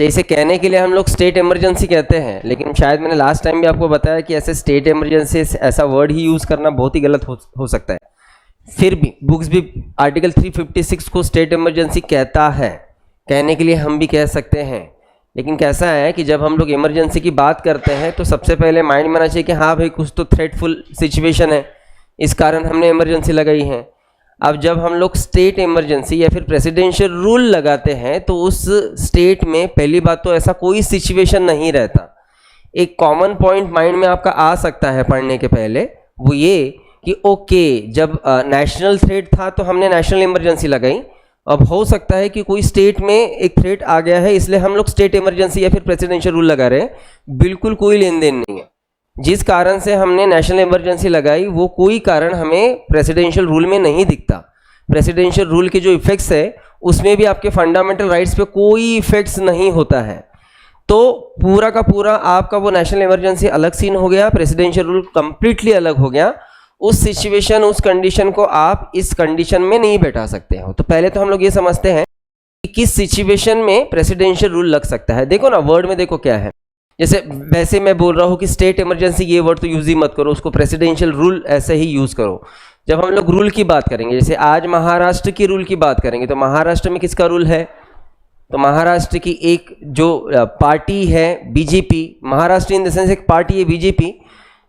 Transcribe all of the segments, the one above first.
अच्छा, इसे कहने के लिए हम लोग स्टेट इमरजेंसी कहते हैं, लेकिन शायद मैंने लास्ट टाइम भी आपको बताया कि ऐसे स्टेट इमरजेंसी ऐसा वर्ड ही यूज़ करना बहुत ही गलत हो सकता है। फिर भी बुक्स भी आर्टिकल 356 को स्टेट इमरजेंसी कहता है, कहने के लिए हम भी कह सकते हैं। लेकिन कैसा है कि जब हम लोग इमरजेंसी की बात करते हैं तो सबसे पहले माइंड में आना चाहिए कि हाँ भाई कुछ तो थ्रेटफुल सिचुएशन है, इस कारण हमने इमरजेंसी लगाई है। अब जब हम लोग स्टेट इमरजेंसी या फिर प्रेसिडेंशियल रूल लगाते हैं तो उस स्टेट में पहली बात तो ऐसा कोई सिचुएशन नहीं रहता। एक कॉमन पॉइंट माइंड में आपका आ सकता है पढ़ने के पहले, वो ये कि ओके जब नेशनल थ्रेट था तो हमने नेशनल इमरजेंसी लगाई, अब हो सकता है कि कोई स्टेट में एक थ्रेट आ गया है इसलिए हम लोग स्टेट इमरजेंसी या फिर प्रेसिडेंशियल रूल लगा रहे हैं। बिल्कुल कोई लेन देन नहीं है। जिस कारण से हमने नेशनल इमरजेंसी लगाई वो कोई कारण हमें प्रेसिडेंशियल रूल में नहीं दिखता। प्रेसिडेंशियल रूल के जो इफेक्ट्स है उसमें भी आपके फंडामेंटल राइट्स पे कोई इफेक्ट्स नहीं होता है। तो पूरा का पूरा आपका वो नेशनल इमरजेंसी अलग सीन हो गया, प्रेसिडेंशियल रूल कंप्लीटली अलग हो गया। उस सिचुएशन उस कंडीशन को आप इस कंडीशन में नहीं बैठा सकते हो। तो पहले तो हम लोग ये समझते हैं कि किस सिचुएशन में प्रेसिडेंशियल रूल लग सकता है। देखो ना वर्ड में देखो क्या है, जैसे वैसे मैं बोल रहा हूँ कि स्टेट इमरजेंसी ये वर्ड तो यूज ही मत करो, उसको प्रेसिडेंशियल रूल ऐसे ही यूज करो। जब हम लोग रूल की बात करेंगे, जैसे आज महाराष्ट्र की रूल की बात करेंगे, तो महाराष्ट्र में किसका रूल है? तो महाराष्ट्र की एक जो पार्टी है BJP, Maharashtra in the sense एक पार्टी है बीजेपी,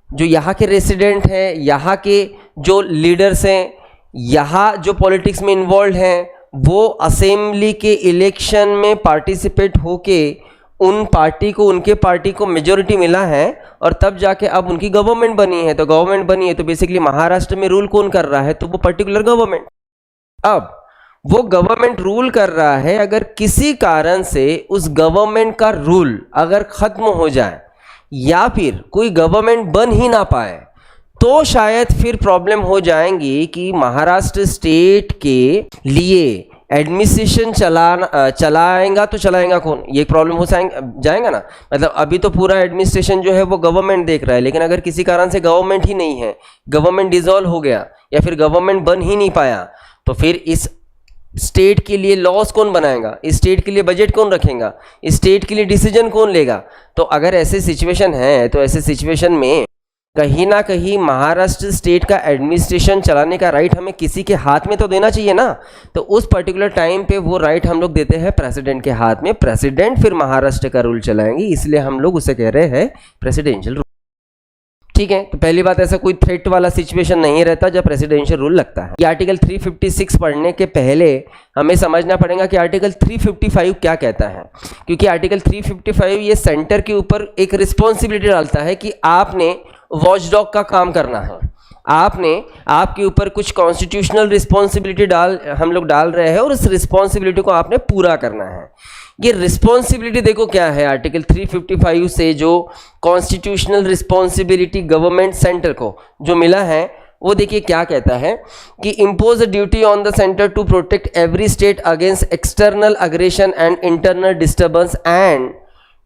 जो यहाँ के रेसिडेंट हैं, यहाँ के जो लीडर्स हैं, यहाँ जो पॉलिटिक्स में इन्वॉल्व हैं, वो असेंबली के इलेक्शन में पार्टिसिपेट होके उन पार्टी को उनके पार्टी को मेजोरिटी मिला है और तब जाके अब उनकी गवर्नमेंट बनी है। तो गवर्नमेंट बनी है तो बेसिकली महाराष्ट्र में रूल कौन कर रहा है? तो वो पर्टिकुलर गवर्नमेंट। अब वो गवर्नमेंट रूल कर रहा है, अगर किसी कारण से उस गवर्नमेंट का रूल अगर खत्म हो जाए या फिर कोई गवर्नमेंट बन ही ना पाए तो शायद फिर प्रॉब्लम हो जाएंगी कि महाराष्ट्र स्टेट के लिए एडमिनिस्ट्रेशन चलाएगा तो चलाएगा कौन? ये प्रॉब्लम हो जाएगा ना। मतलब अभी तो पूरा एडमिनिस्ट्रेशन जो है वो गवर्नमेंट देख रहा है, लेकिन अगर किसी कारण से गवर्नमेंट ही नहीं है, गवर्नमेंट डिसॉल्व हो गया या फिर गवर्नमेंट बन ही नहीं पाया, तो फिर इस स्टेट के लिए लॉस कौन बनाएगा? इस स्टेट के लिए बजट कौन रखेगा? इस स्टेट के लिए डिसीजन कौन लेगा? तो अगर ऐसे सिचुएशन है तो ऐसे सिचुएशन में कहीं ना कहीं महाराष्ट्र स्टेट का एडमिनिस्ट्रेशन चलाने का राइट हमें किसी के हाथ में तो देना चाहिए ना। तो उस पर्टिकुलर टाइम पे वो राइट हम लोग देते हैं प्रेसिडेंट के हाथ में। प्रेसिडेंट फिर महाराष्ट्र का रूल चलाएंगे, इसलिए हम लोग उसे कह रहे हैं प्रेसिडेंशियल रूल। ठीक है, तो पहली बात ऐसा कोई थ्रेट वाला सिचुएशन नहीं रहता जब प्रेसिडेंशियल रूल लगता है। ये आर्टिकल 356 पढ़ने के पहले हमें समझना पड़ेगा कि आर्टिकल 355 क्या कहता है, क्योंकि आर्टिकल 355 ये सेंटर के ऊपर एक रिस्पॉन्सिबिलिटी डालता है कि आपने वॉचडॉग का काम करना है। आपके ऊपर कुछ कॉन्स्टिट्यूशनल रिस्पॉन्सिबिलिटी हम लोग डाल रहे हैं और उस रिस्पॉन्सिबिलिटी को आपने पूरा करना है। ये रिस्पॉन्सिबिलिटी देखो क्या है, आर्टिकल 355 से जो कॉन्स्टिट्यूशनल रिस्पॉन्सिबिलिटी गवर्नमेंट सेंटर को जो मिला है वो देखिए क्या कहता है कि impose a duty on the centre to protect every state against external aggression and internal disturbance and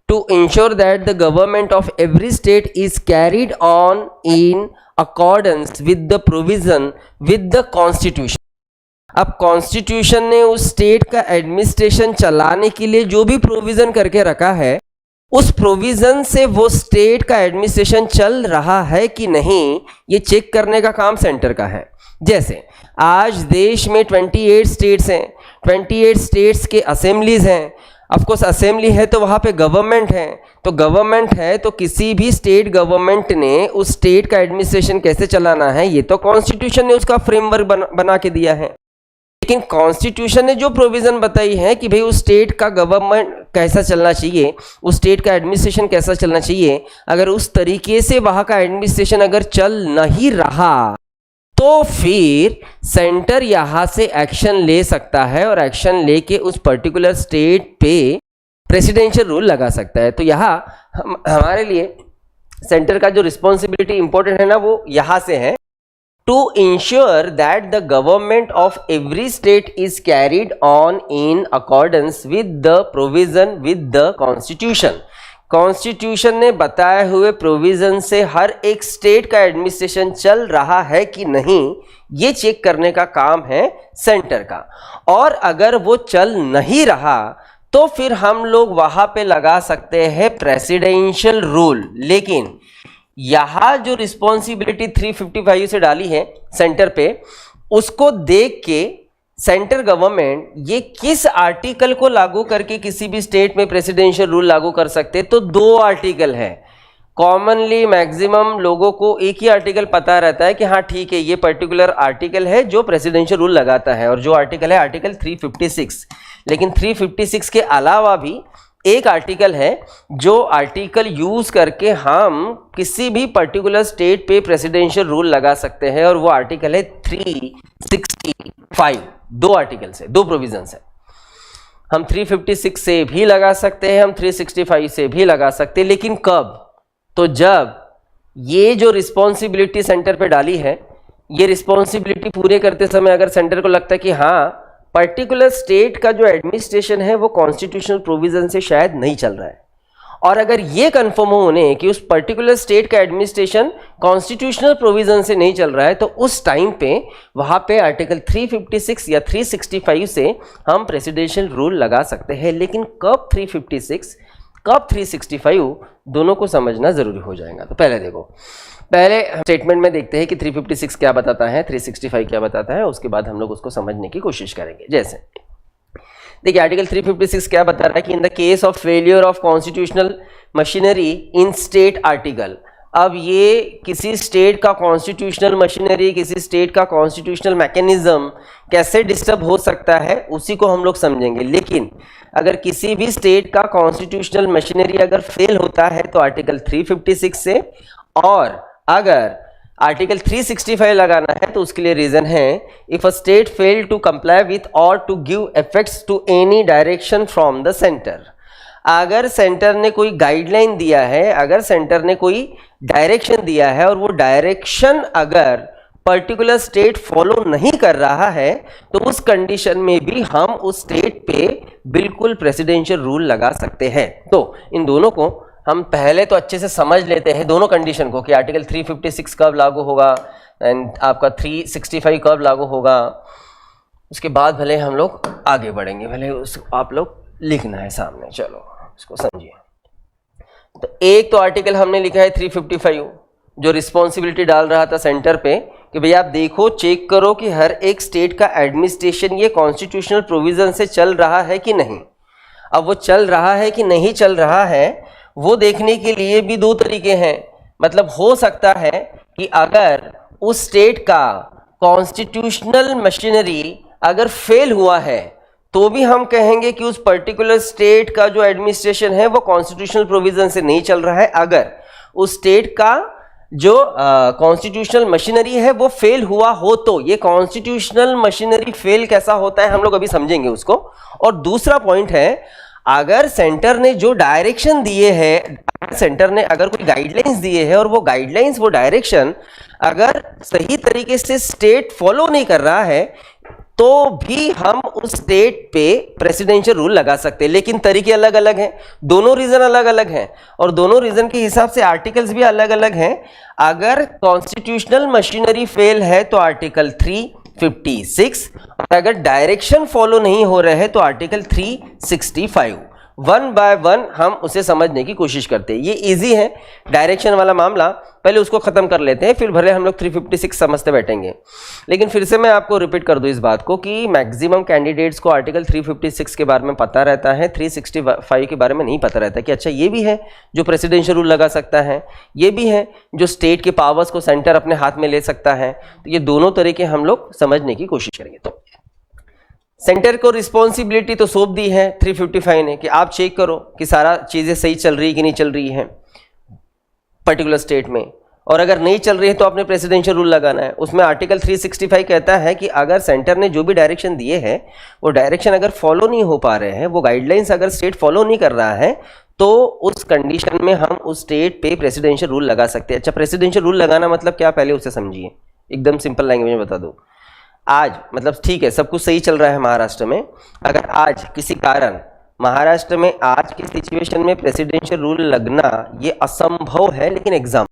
to ensure that the government of every state is carried on in accordance with the provision with the constitution। अब constitution ने उस state का administration चलाने के लिए जो भी provision करके रखा है, उस प्रोविजन से वो स्टेट का एडमिनिस्ट्रेशन चल रहा है कि नहीं, ये चेक करने का काम सेंटर का है। जैसे आज देश में 28 स्टेट्स हैं, 28 स्टेट्स के असेंबलीज हैं। ऑफकोर्स असेंबली है तो वहाँ पे गवर्नमेंट है, तो गवर्नमेंट है तो किसी भी स्टेट गवर्नमेंट ने उस स्टेट का एडमिनिस्ट्रेशन कैसे चलाना है ये तो कॉन्स्टिट्यूशन ने उसका फ्रेमवर्क बना के दिया है। लेकिन कॉन्स्टिट्यूशन ने जो प्रोविज़न बताई है कि भाई उस स्टेट का गवर्नमेंट कैसा चलना चाहिए, उस स्टेट का एडमिनिस्ट्रेशन कैसा चलना चाहिए, अगर उस तरीके से वहाँ का एडमिनिस्ट्रेशन अगर चल नहीं रहा तो फिर सेंटर यहाँ से एक्शन ले सकता है और एक्शन लेके उस पर्टिकुलर स्टेट पे प्रेसिडेंशियल रूल लगा सकता है। तो यहाँ हमारे लिए सेंटर का जो रिस्पॉन्सिबिलिटी इंपॉर्टेंट है ना, वो यहाँ से है to ensure that the government of every state is carried on in accordance with the provision with the constitution. Constitution ने बताए हुए प्रोविजन से हर एक स्टेट का एडमिनिस्ट्रेशन चल रहा है कि नहीं, ये चेक करने का काम है सेंटर का। और अगर वो चल नहीं रहा तो फिर हम लोग वहां पे लगा सकते हैं प्रेसिडेंशियल रूल। लेकिन यहां जो रिस्पॉन्सिबिलिटी 355 से डाली है सेंटर पे, उसको देख के सेंटर गवर्नमेंट ये किस आर्टिकल को लागू करके किसी भी स्टेट में प्रेसिडेंशियल रूल लागू कर सकते हैं, तो 2 आर्टिकल है। कॉमनली मैक्सिमम लोगों को एक ही आर्टिकल पता रहता है कि हाँ ठीक है, ये पर्टिकुलर आर्टिकल है जो प्रेसिडेंशियल रूल लगाता है, और जो आर्टिकल है आर्टिकल 356। लेकिन 356 के अलावा भी एक आर्टिकल है जो आर्टिकल यूज करके हम किसी भी पर्टिकुलर स्टेट पे प्रेसिडेंशियल रूल लगा सकते हैं, और वो आर्टिकल है 365। 2 आर्टिकल से 2 प्रोविजन है। हम 356 से भी लगा सकते हैं, हम 365 से भी लगा सकते हैं। लेकिन कब? तो जब ये जो रिस्पॉन्सिबिलिटी सेंटर पे डाली है, ये रिस्पॉन्सिबिलिटी पूरे करते समय अगर सेंटर को लगता है कि हाँ पर्टिकुलर स्टेट का जो एडमिनिस्ट्रेशन है वो कॉन्स्टिट्यूशनल प्रोविजन से शायद नहीं चल रहा है, और अगर ये कंफर्म होने कि उस पर्टिकुलर स्टेट का एडमिनिस्ट्रेशन कॉन्स्टिट्यूशनल प्रोविजन से नहीं चल रहा है, तो उस टाइम पे वहां पे आर्टिकल 356 या 365 से हम प्रेसिडेंशियल रूल लगा सकते हैं। लेकिन कब 356 कब 365 दोनों को समझना जरूरी हो जाएगा। तो पहले देखो, पहले स्टेटमेंट में देखते हैं कि 356 क्या बताता है, 365 क्या बताता है, उसके बाद हम लोग उसको समझने की कोशिश करेंगे। जैसे देखिए आर्टिकल 356 क्या बता रहा है कि in the case of failure of constitutional machinery in state article. अब ये किसी स्टेट का कॉन्स्टिट्यूशनल मशीनरी, किसी स्टेट का कॉन्स्टिट्यूशनल मैकेनिज्म कैसे डिस्टर्ब हो सकता है उसी को हम लोग समझेंगे। लेकिन अगर किसी भी स्टेट का कॉन्स्टिट्यूशनल मशीनरी अगर फेल होता है तो आर्टिकल 356 से, और अगर आर्टिकल 365 लगाना है तो उसके लिए रीजन है if a state fail to comply with or to give effects to any direction from the centre. अगर सेंटर ने कोई गाइडलाइन दिया है, अगर सेंटर ने कोई डायरेक्शन दिया है और वो डायरेक्शन अगर पर्टिकुलर स्टेट फॉलो नहीं कर रहा है, तो उस कंडीशन में भी हम उस स्टेट पे बिल्कुल प्रेसिडेंशियल रूल लगा सकते हैं। तो इन दोनों को हम पहले तो अच्छे से समझ लेते हैं, दोनों कंडीशन को, कि आर्टिकल 356 कब लागू होगा एंड आपका 365 कब लागू होगा। उसके बाद भले हम लोग आगे बढ़ेंगे, भले उस आप लोग लिखना है सामने, चलो इसको समझिए। तो एक तो आर्टिकल हमने लिखा है 355 जो रिस्पॉन्सिबिलिटी डाल रहा था सेंटर पे कि भैया आप देखो, चेक करो कि हर एक स्टेट का एडमिनिस्ट्रेशन ये कॉन्स्टिट्यूशनल प्रोविजन से चल रहा है कि नहीं। अब वो चल रहा है कि नहीं चल रहा है वो देखने के लिए भी 2 तरीके हैं। मतलब हो सकता है कि अगर उस स्टेट का कॉन्स्टिट्यूशनल मशीनरी अगर फेल हुआ है तो भी हम कहेंगे कि उस पर्टिकुलर स्टेट का जो एडमिनिस्ट्रेशन है वो कॉन्स्टिट्यूशनल प्रोविजन से नहीं चल रहा है। अगर उस स्टेट का जो कॉन्स्टिट्यूशनल मशीनरी है वो फेल हुआ हो, तो ये कॉन्स्टिट्यूशनल मशीनरी फेल कैसा होता है हम लोग अभी समझेंगे उसको। और दूसरा पॉइंट है, अगर सेंटर ने जो डायरेक्शन दिए हैं, सेंटर ने अगर कोई गाइडलाइंस दिए हैं और वो गाइडलाइंस, वो डायरेक्शन अगर सही तरीके से स्टेट फॉलो नहीं कर रहा है, तो भी हम उस स्टेट पे प्रेसिडेंशियल रूल लगा सकते हैं। लेकिन तरीके अलग अलग हैं, दोनों रीजन अलग अलग हैं, और दोनों रीजन के हिसाब से आर्टिकल्स भी अलग अलग हैं। अगर कॉन्स्टिट्यूशनल मशीनरी फेल है तो आर्टिकल 356, और अगर डायरेक्शन फॉलो नहीं हो रहे हैं तो आर्टिकल 365। 1 बाय 1 हम उसे समझने की कोशिश करते हैं। ये इजी है डायरेक्शन वाला मामला, पहले उसको खत्म कर लेते हैं, फिर भले हम लोग 356 समझते बैठेंगे। लेकिन फिर से मैं आपको रिपीट कर दूं इस बात को कि मैक्सिमम कैंडिडेट्स को आर्टिकल 356 के बारे में पता रहता है, 365 के बारे में नहीं पता रहता कि अच्छा ये भी है जो प्रेसिडेंशियल रूल लगा सकता है, ये भी है जो स्टेट के पावर्स को सेंटर अपने हाथ में ले सकता है। तो ये दोनों तरीके हम लोग समझने की कोशिश करेंगे। तो सेंटर को रिस्पॉन्सिबिलिटी तो सौंप दी है 355 ने कि आप चेक करो कि सारा चीजें सही चल रही है कि नहीं चल रही है पर्टिकुलर स्टेट में, और अगर नहीं चल रही है तो आपने प्रेसिडेंशियल रूल लगाना है। उसमें आर्टिकल 365 कहता है कि अगर सेंटर ने जो भी डायरेक्शन दिए हैं वो डायरेक्शन अगर फॉलो नहीं हो पा रहे हैं, वो गाइडलाइंस अगर स्टेट फॉलो नहीं कर रहा है, तो उस कंडीशन में हम उस स्टेट पे प्रेसिडेंशियल रूल लगा सकते हैं। अच्छा, प्रेसिडेंशियल रूल लगाना मतलब क्या, पहले उसे समझिए, एकदम सिंपल लैंग्वेज में बता दूं। आज मतलब ठीक है सब कुछ सही चल रहा है महाराष्ट्र में, अगर आज किसी कारण महाराष्ट्र में आज की सिचुएशन में प्रेसिडेंशियल रूल लगना ये असंभव है, लेकिन एग्जाम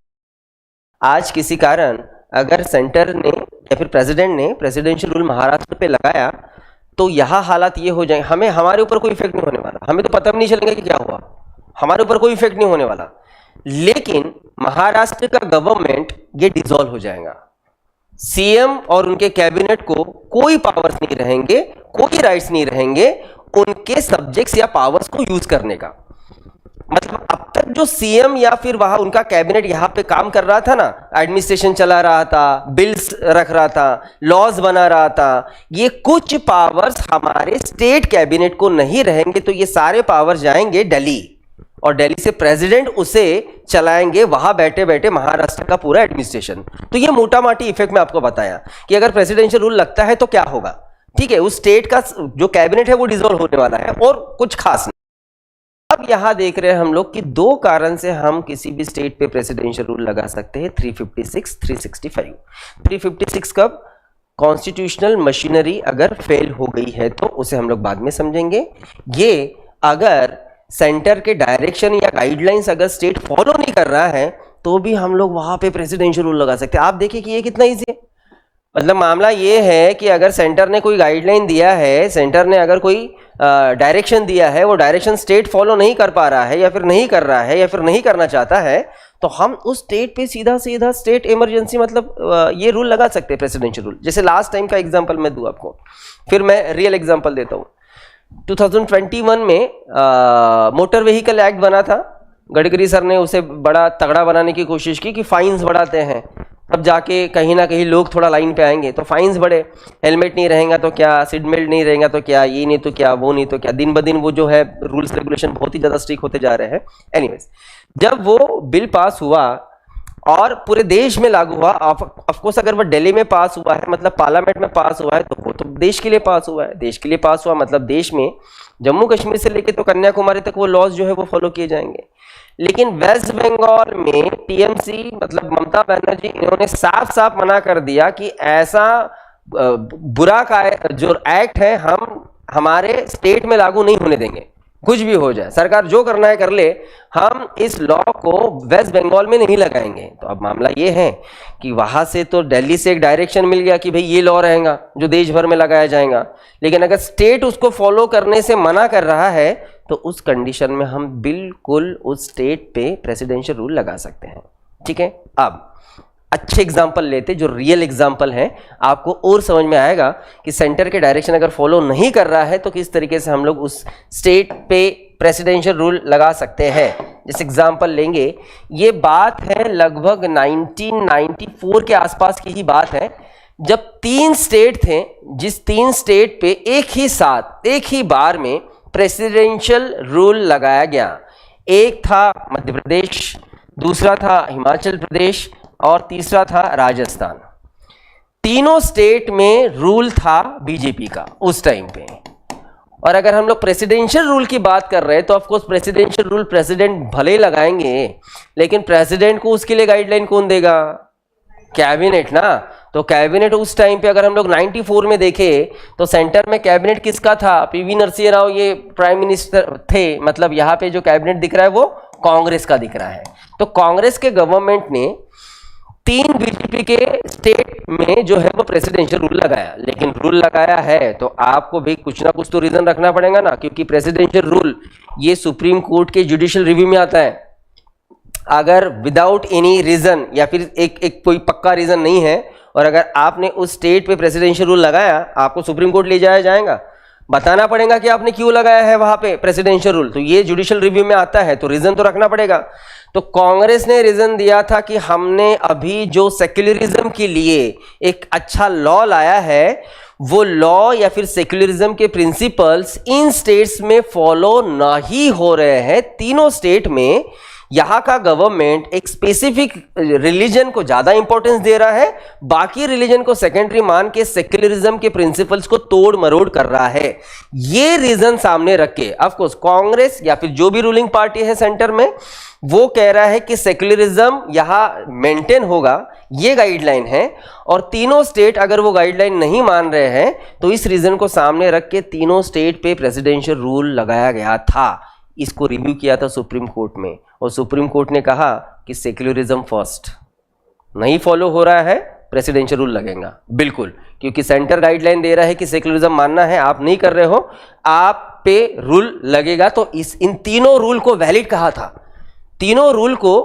आज किसी कारण अगर सेंटर ने या फिर प्रेसिडेंट ने प्रेसिडेंशियल रूल महाराष्ट्र पे लगाया तो यहाँ हालात ये हो जाए, हमें हमारे ऊपर कोई इफेक्ट नहीं होने वाला, हमें तो पता भी नहीं चलेगा कि क्या हुआ, हमारे ऊपर कोई इफेक्ट नहीं होने वाला। लेकिन महाराष्ट्र का गवर्नमेंट ये डिसॉल्व हो जाएगा, सीएम और उनके कैबिनेट को कोई पावर्स नहीं रहेंगे, कोई राइट्स नहीं रहेंगे उनके सब्जेक्ट्स या पावर्स को यूज करने का। मतलब अब तक जो सीएम या फिर वहां उनका कैबिनेट यहां पे काम कर रहा था ना, एडमिनिस्ट्रेशन चला रहा था, बिल्स रख रहा था, लॉज बना रहा था, ये कुछ पावर्स हमारे स्टेट कैबिनेट को नहीं रहेंगे, तो ये सारे पावर जाएंगे दिल्ली, और दिल्ली से प्रेसिडेंट उसे चलाएंगे, वहां बैठे बैठे महाराष्ट्र का पूरा एडमिनिस्ट्रेशन। तो ये मोटा माटी इफेक्ट में आपको बताया कि अगर प्रेसिडेंशियल रूल लगता है तो क्या होगा। ठीक है, उस स्टेट का जो कैबिनेट है वो डिसॉल्व होने वाला है और कुछ खास नहीं। अब यहां देख रहे हैं हम लोग कि दो कारण से हम किसी भी स्टेट पे प्रेसिडेंशियल रूल लगा सकते हैं, 356, 365। 356 कब? कॉन्स्टिट्यूशनल मशीनरी अगर फेल हो गई है तो उसे हम लोग बाद में समझेंगे। ये अगर सेंटर के डायरेक्शन या गाइडलाइंस अगर स्टेट फॉलो नहीं कर रहा है तो भी हम लोग वहां पे प्रेसिडेंशियल रूल लगा सकते हैं। आप देखिए कि ये कितना इजी है। मतलब मामला ये है कि अगर सेंटर ने कोई गाइडलाइन दिया है, सेंटर ने अगर कोई डायरेक्शन दिया है, वो डायरेक्शन स्टेट फॉलो नहीं कर पा रहा है या फिर नहीं कर रहा है या फिर नहीं करना चाहता है, तो हम उस स्टेट पे सीधा सीधा स्टेट इमरजेंसी मतलब ये रूल लगा सकते हैं, प्रेसिडेंशियल रूल। जैसे लास्ट टाइम का एग्जाम्पल मैं दूं आपको, फिर मैं रियल एग्जाम्पल देता हूँ। 2021 में मोटर व्हीकल एक्ट बना था, गडकरी सर ने उसे बड़ा तगड़ा बनाने की कोशिश की कि फाइन्स बढ़ाते हैं, तब जाके कहीं ना कहीं लोग थोड़ा लाइन पे आएंगे। तो फाइन्स बढ़े, हेलमेट नहीं रहेगा तो क्या, सीट बेल्ट नहीं रहेगा तो क्या, ये नहीं तो क्या, वो नहीं तो क्या, दिन ब दिन वो जो है रूल्स रेगुलेशन बहुत ही ज़्यादा स्ट्रिक्ट होते जा रहे हैं। एनीवेज, जब वो बिल पास हुआ और पूरे देश में लागू हुआ, ऑफकोर्स अगर वो दिल्ली में पास हुआ है मतलब पार्लियामेंट में पास हुआ है तो वो तो देश के लिए पास हुआ है। देश के लिए पास हुआ मतलब देश में जम्मू कश्मीर से लेके तो कन्याकुमारी तक वो लॉज जो है वो फॉलो किए जाएंगे। लेकिन वेस्ट बंगाल में टीएमसी मतलब ममता बनर्जी, इन्होंने साफ साफ मना कर दिया कि ऐसा बुरा का जो एक्ट है हम हमारे स्टेट में लागू नहीं होने देंगे, कुछ भी हो जाए, सरकार जो करना है कर ले, हम इस लॉ को वेस्ट बंगाल में नहीं लगाएंगे। तो अब मामला ये है कि वहां से तो दिल्ली से एक डायरेक्शन मिल गया कि भाई ये लॉ रहेगा जो देश भर में लगाया जाएगा, लेकिन अगर स्टेट उसको फॉलो करने से मना कर रहा है तो उस कंडीशन में हम बिल्कुल उस स्टेट पे प्रेसिडेंशियल रूल लगा सकते हैं। ठीक है, अब अच्छे एग्जाम्पल लेते जो रियल एग्जाम्पल हैं, आपको और समझ में आएगा कि सेंटर के डायरेक्शन अगर फॉलो नहीं कर रहा है तो किस तरीके से हम लोग उस स्टेट पे प्रेसिडेंशियल रूल लगा सकते हैं। जैसे एग्जाम्पल लेंगे, ये बात है लगभग 1994 के आसपास की ही बात है, जब 3 स्टेट थे, जिस 3 स्टेट पे एक ही साथ एक ही बार में प्रेसिडेंशियल रूल लगाया गया। एक था मध्य प्रदेश, दूसरा था हिमाचल प्रदेश और तीसरा था राजस्थान। तीनों स्टेट में रूल था बीजेपी का उस टाइम पे। और अगर हम लोग प्रेसिडेंशियल रूल की बात कर रहे हैं तो of course presidential rule president भले लगाएंगे, लेकिन प्रेसिडेंट को उसके लिए गाइडलाइन कौन देगा? कैबिनेट ना। तो कैबिनेट उस टाइम पे अगर हम लोग 94 में देखें तो सेंटर में कैबिनेट किसका था? पीवी नरसिंह राव ये प्राइम मिनिस्टर थे। मतलब यहाँ पे जो कैबिनेट दिख रहा है वो कांग्रेस का दिख रहा है। तो कांग्रेस के गवर्नमेंट ने 3 बीजेपी के स्टेट में जो है वो प्रेसिडेंशियल रूल लगाया। लेकिन रूल लगाया है तो आपको भी कुछ ना कुछ तो रीजन रखना पड़ेगा ना, क्योंकि प्रेसिडेंशियल रूल ये सुप्रीम कोर्ट के जुडिशियल रिव्यू में आता है। अगर विदाउट एनी रीजन या फिर एक कोई पक्का रीजन नहीं है और अगर आपने उस स्टेट पे प्रेसिडेंशियल रूल लगाया, आपको सुप्रीम कोर्ट ले जाया जाएगा, बताना पड़ेगा कि आपने क्यों लगाया है वहां पे प्रेसिडेंशियल रूल। तो ये जुडिशियल रिव्यू में आता है तो रीजन तो रखना पड़ेगा। तो कांग्रेस ने रीजन दिया था कि हमने अभी जो सेक्युलरिज्म के लिए एक अच्छा लॉ लाया है, वो लॉ या फिर सेक्युलरिज्म के प्रिंसिपल्स इन स्टेट्स में फॉलो नहीं हो रहे हैं। तीनों स्टेट में यहां का गवर्नमेंट एक स्पेसिफिक रिलीजन को ज्यादा इंपॉर्टेंस दे रहा है, बाकी रिलीजन को सेकेंडरी मान के सेक्युलरिज्म के प्रिंसिपल्स को तोड़ मरोड़ कर रहा है। ये रीजन सामने रख के ऑफ कोर्स कांग्रेस या फिर जो भी रूलिंग पार्टी है सेंटर में, वो कह रहा है कि सेक्युलरिज्म यहां मेंटेन होगा, ये गाइडलाइन है। और तीनों स्टेट अगर वो गाइडलाइन नहीं मान रहे हैं तो इस रीजन को सामने रख के तीनों स्टेट पे प्रेसिडेंशियल रूल लगाया गया था। इसको रिव्यू किया था सुप्रीम कोर्ट में और सुप्रीम कोर्ट ने कहा कि सेक्युलरिज्म फर्स्ट, नहीं फॉलो हो रहा है प्रेसिडेंशियल रूल लगेगा, बिल्कुल, क्योंकि सेंटर गाइडलाइन दे रहा है कि सेक्युलरिज्म मानना है, आप नहीं कर रहे हो, आप पे रूल लगेगा। तो इन तीनों रूल को वैलिड कहा था, तीनों रूल को,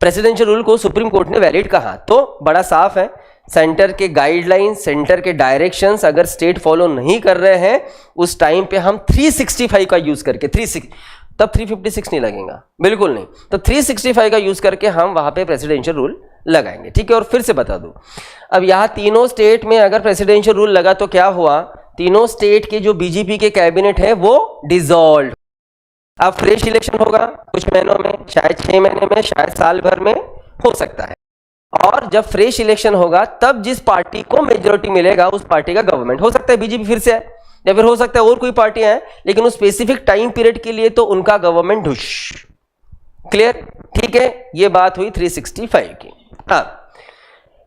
प्रेसिडेंशियल रूल को सुप्रीम कोर्ट ने वैलिड कहा। तो बड़ा साफ है, सेंटर के गाइडलाइंस, सेंटर के डायरेक्शंस अगर स्टेट फॉलो नहीं कर रहे हैं, उस टाइम पे हम 365 का यूज करके, तब 356 नहीं लगेगा, बिल्कुल नहीं, तो 365 का यूज करके हम वहां पे प्रेसिडेंशियल रूल लगाएंगे, ठीक है। और फिर से बता दूं, अब यहां तीनों स्टेट में अगर प्रेसिडेंशियल रूल लगा तो क्या हुआ, तीनों स्टेट के जो बीजेपी के कैबिनेट है वो डिसॉल्व। अब फ्रेश इलेक्शन होगा कुछ महीनों में, शायद 6 महीने में, शायद साल भर में हो सकता है। और जब फ्रेश इलेक्शन होगा तब जिस पार्टी को मेजोरिटी मिलेगा उस पार्टी का गवर्नमेंट हो सकता है बीजेपी फिर से है, या फिर हो सकता है और कोई पार्टियां हैं, लेकिन उस स्पेसिफिक टाइम पीरियड के लिए तो उनका गवर्नमेंट ढुश। क्लियर, ठीक है, ये बात हुई 365 की। अब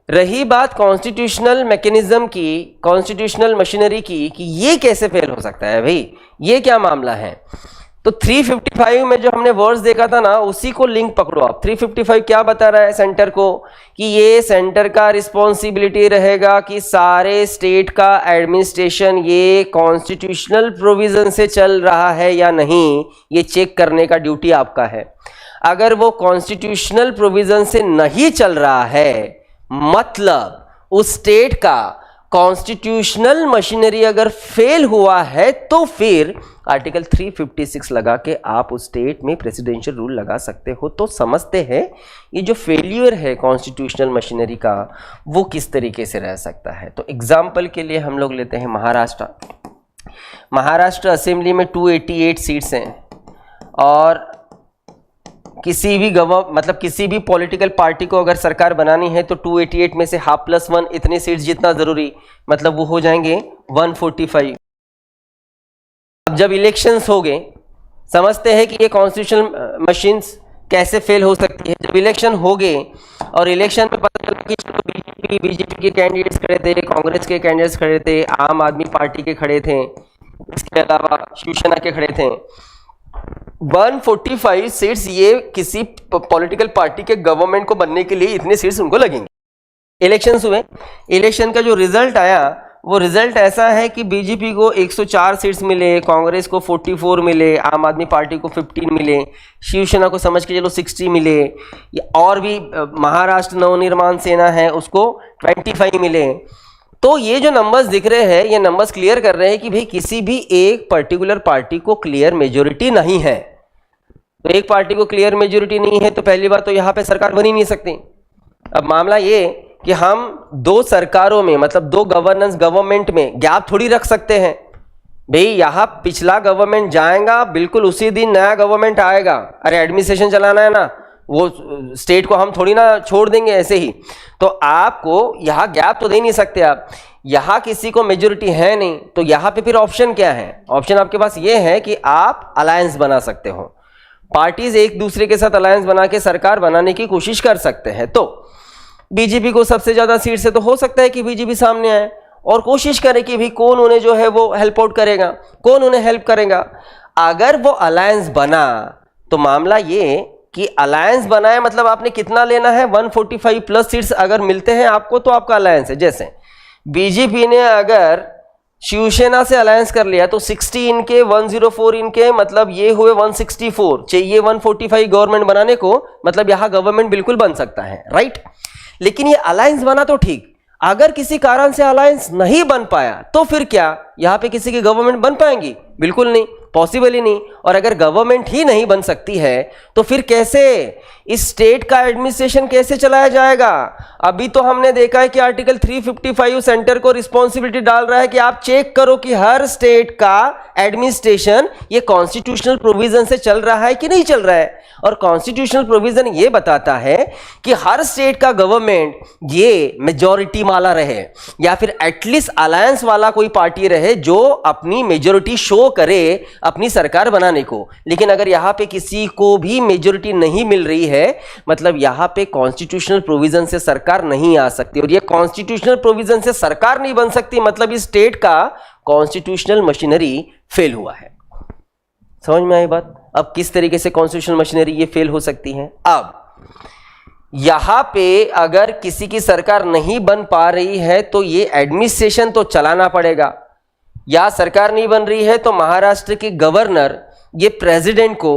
रही बात कॉन्स्टिट्यूशनल मैकेनिज्म की, कॉन्स्टिट्यूशनल मशीनरी की, कि ये कैसे फेल हो सकता है भाई, ये क्या मामला है। तो 355 में जो हमने वर्ड्स देखा था ना, उसी को लिंक पकड़ो आप। 355 क्या बता रहा है सेंटर को, कि ये सेंटर का रिस्पॉन्सिबिलिटी रहेगा कि सारे स्टेट का एडमिनिस्ट्रेशन ये कॉन्स्टिट्यूशनल प्रोविजन से चल रहा है या नहीं, ये चेक करने का ड्यूटी आपका है। अगर वो कॉन्स्टिट्यूशनल प्रोविजन से नहीं चल रहा है, मतलब उस स्टेट का कॉन्स्टिट्यूशनल मशीनरी अगर फेल हुआ है, तो फिर आर्टिकल 356 लगा के आप उस स्टेट में प्रेसिडेंशियल रूल लगा सकते हो। तो समझते हैं ये जो फेल्यूर है कॉन्स्टिट्यूशनल मशीनरी का, वो किस तरीके से रह सकता है। तो एग्जाम्पल के लिए हम लोग लेते हैं महाराष्ट्र। महाराष्ट्र असेंबली में 288 सीट्स हैं, और किसी भी किसी भी पॉलिटिकल पार्टी को अगर सरकार बनानी है तो 288 में से ½ + 1 इतने सीट्स जितना जरूरी, मतलब वो हो जाएंगे 145। अब जब इलेक्शंस हो गए, समझते हैं कि ये कॉन्स्टिट्यूशनल मशीन्स कैसे फेल हो सकती है। जब इलेक्शन हो गए और इलेक्शन में पता चला कि बीजेपी के कैंडिडेट्स खड़े थे, कांग्रेस के कैंडिडेट्स खड़े थे, आम आदमी पार्टी के खड़े थे, इसके अलावा शिवसेना के खड़े थे, 145 सीट्स ये किसी पॉलिटिकल पार्टी के गवर्नमेंट को बनने के लिए इतने सीट्स उनको लगेंगे। इलेक्शंस हुए, इलेक्शन का जो रिजल्ट आया वो रिजल्ट ऐसा है कि बीजेपी को 104 सीट्स मिले, कांग्रेस को 44 मिले, आम आदमी पार्टी को 15 मिले, शिवसेना को समझ के चलो 60 मिले, और भी महाराष्ट्र नवनिर्माण सेना है उसको 25 मिले। तो ये जो नंबर्स दिख रहे हैं, ये नंबर्स क्लियर कर रहे हैं कि भाई किसी भी एक पर्टिकुलर पार्टी को क्लियर मेजोरिटी नहीं है। तो एक पार्टी को क्लियर मेजोरिटी नहीं है तो पहली बात तो यहाँ पे सरकार बन ही नहीं सकती। अब मामला ये कि हम दो सरकारों में, मतलब दो गवर्नमेंट में गैप थोड़ी रख सकते हैं। भाई यहाँ पिछला गवर्नमेंट जाएगा, बिल्कुल उसी दिन नया गवर्नमेंट आएगा। अरे एडमिनिस्ट्रेशन चलाना है ना, वो स्टेट को हम थोड़ी ना छोड़ देंगे ऐसे ही। तो आपको यहाँ गैप तो दे नहीं सकते आप। यहाँ किसी को मेजोरिटी है नहीं, तो यहाँ पे फिर ऑप्शन क्या है? ऑप्शन आपके पास ये है कि आप अलायंस बना सकते हो, पार्टीज एक दूसरे के साथ अलायंस बना के सरकार बनाने की कोशिश कर सकते हैं। तो बीजेपी को सबसे ज्यादा सीट से तो हो सकता है कि बीजेपी सामने आए और कोशिश करे कि भी कौन उन्हें जो है वो हेल्प आउट करेगा, कौन उन्हें हेल्प करेगा। अगर वो अलायंस बना तो मामला ये कि अलायंस बनाए, मतलब आपने कितना लेना है, 145 प्लस सीट्स अगर मिलते हैं आपको तो आपका अलायंस है। जैसे बीजेपी ने अगर शिवसेना से अलायंस कर लिया तो 60 इनके, 104 इनके, मतलब ये हुए 164। चाहिए 145 गवर्नमेंट बनाने को, मतलब यहां गवर्नमेंट बिल्कुल बन सकता है, राइट। लेकिन ये अलायंस बना तो ठीक, अगर किसी कारण से अलायंस नहीं बन पाया तो फिर क्या यहां पे किसी की गवर्नमेंट बन पाएंगी? बिल्कुल नहीं, पॉसिबल ही नहीं। और अगर गवर्नमेंट ही नहीं बन सकती है तो फिर कैसे इस स्टेट का एडमिनिस्ट्रेशन कैसे चलाया जाएगा? अभी तो हमने देखा है कि आर्टिकल 355 सेंटर को रिस्पॉन्सिबिलिटी डाल रहा है कि आप चेक करो कि हर स्टेट का एडमिनिस्ट्रेशन ये कॉन्स्टिट्यूशनल प्रोविजन से चल रहा है कि नहीं चल रहा है। और कॉन्स्टिट्यूशनल प्रोविजन ये बताता है कि हर स्टेट का गवर्नमेंट ये मेजॉरिटी वाला रहे, या फिर एटलीस्ट अलायंस वाला कोई पार्टी रहे जो अपनी मेजॉरिटी शो करे अपनी सरकार बनाने को। लेकिन अगर यहां पे किसी को भी मेजॉरिटी नहीं मिल रही है, मतलब यहां पे कॉन्स्टिट्यूशनल प्रोविजन से सरकार नहीं आ सकती। और ये कॉन्स्टिट्यूशनल प्रोविजन से सरकार नहीं बन सकती, मतलब इस स्टेट का कॉन्स्टिट्यूशनल मशीनरी फेल हुआ है। समझ में आई बात? अब किस तरीके से कॉन्स्टिट्यूशनल मशीनरी ये फेल हो सकती है? अब यहां पे अगर किसी की सरकार नहीं बन पा रही है तो ये एडमिनिस्ट्रेशन तो चलाना पड़ेगा, या सरकार नहीं बन रही है तो महाराष्ट्र के गवर्नर ये प्रेसिडेंट को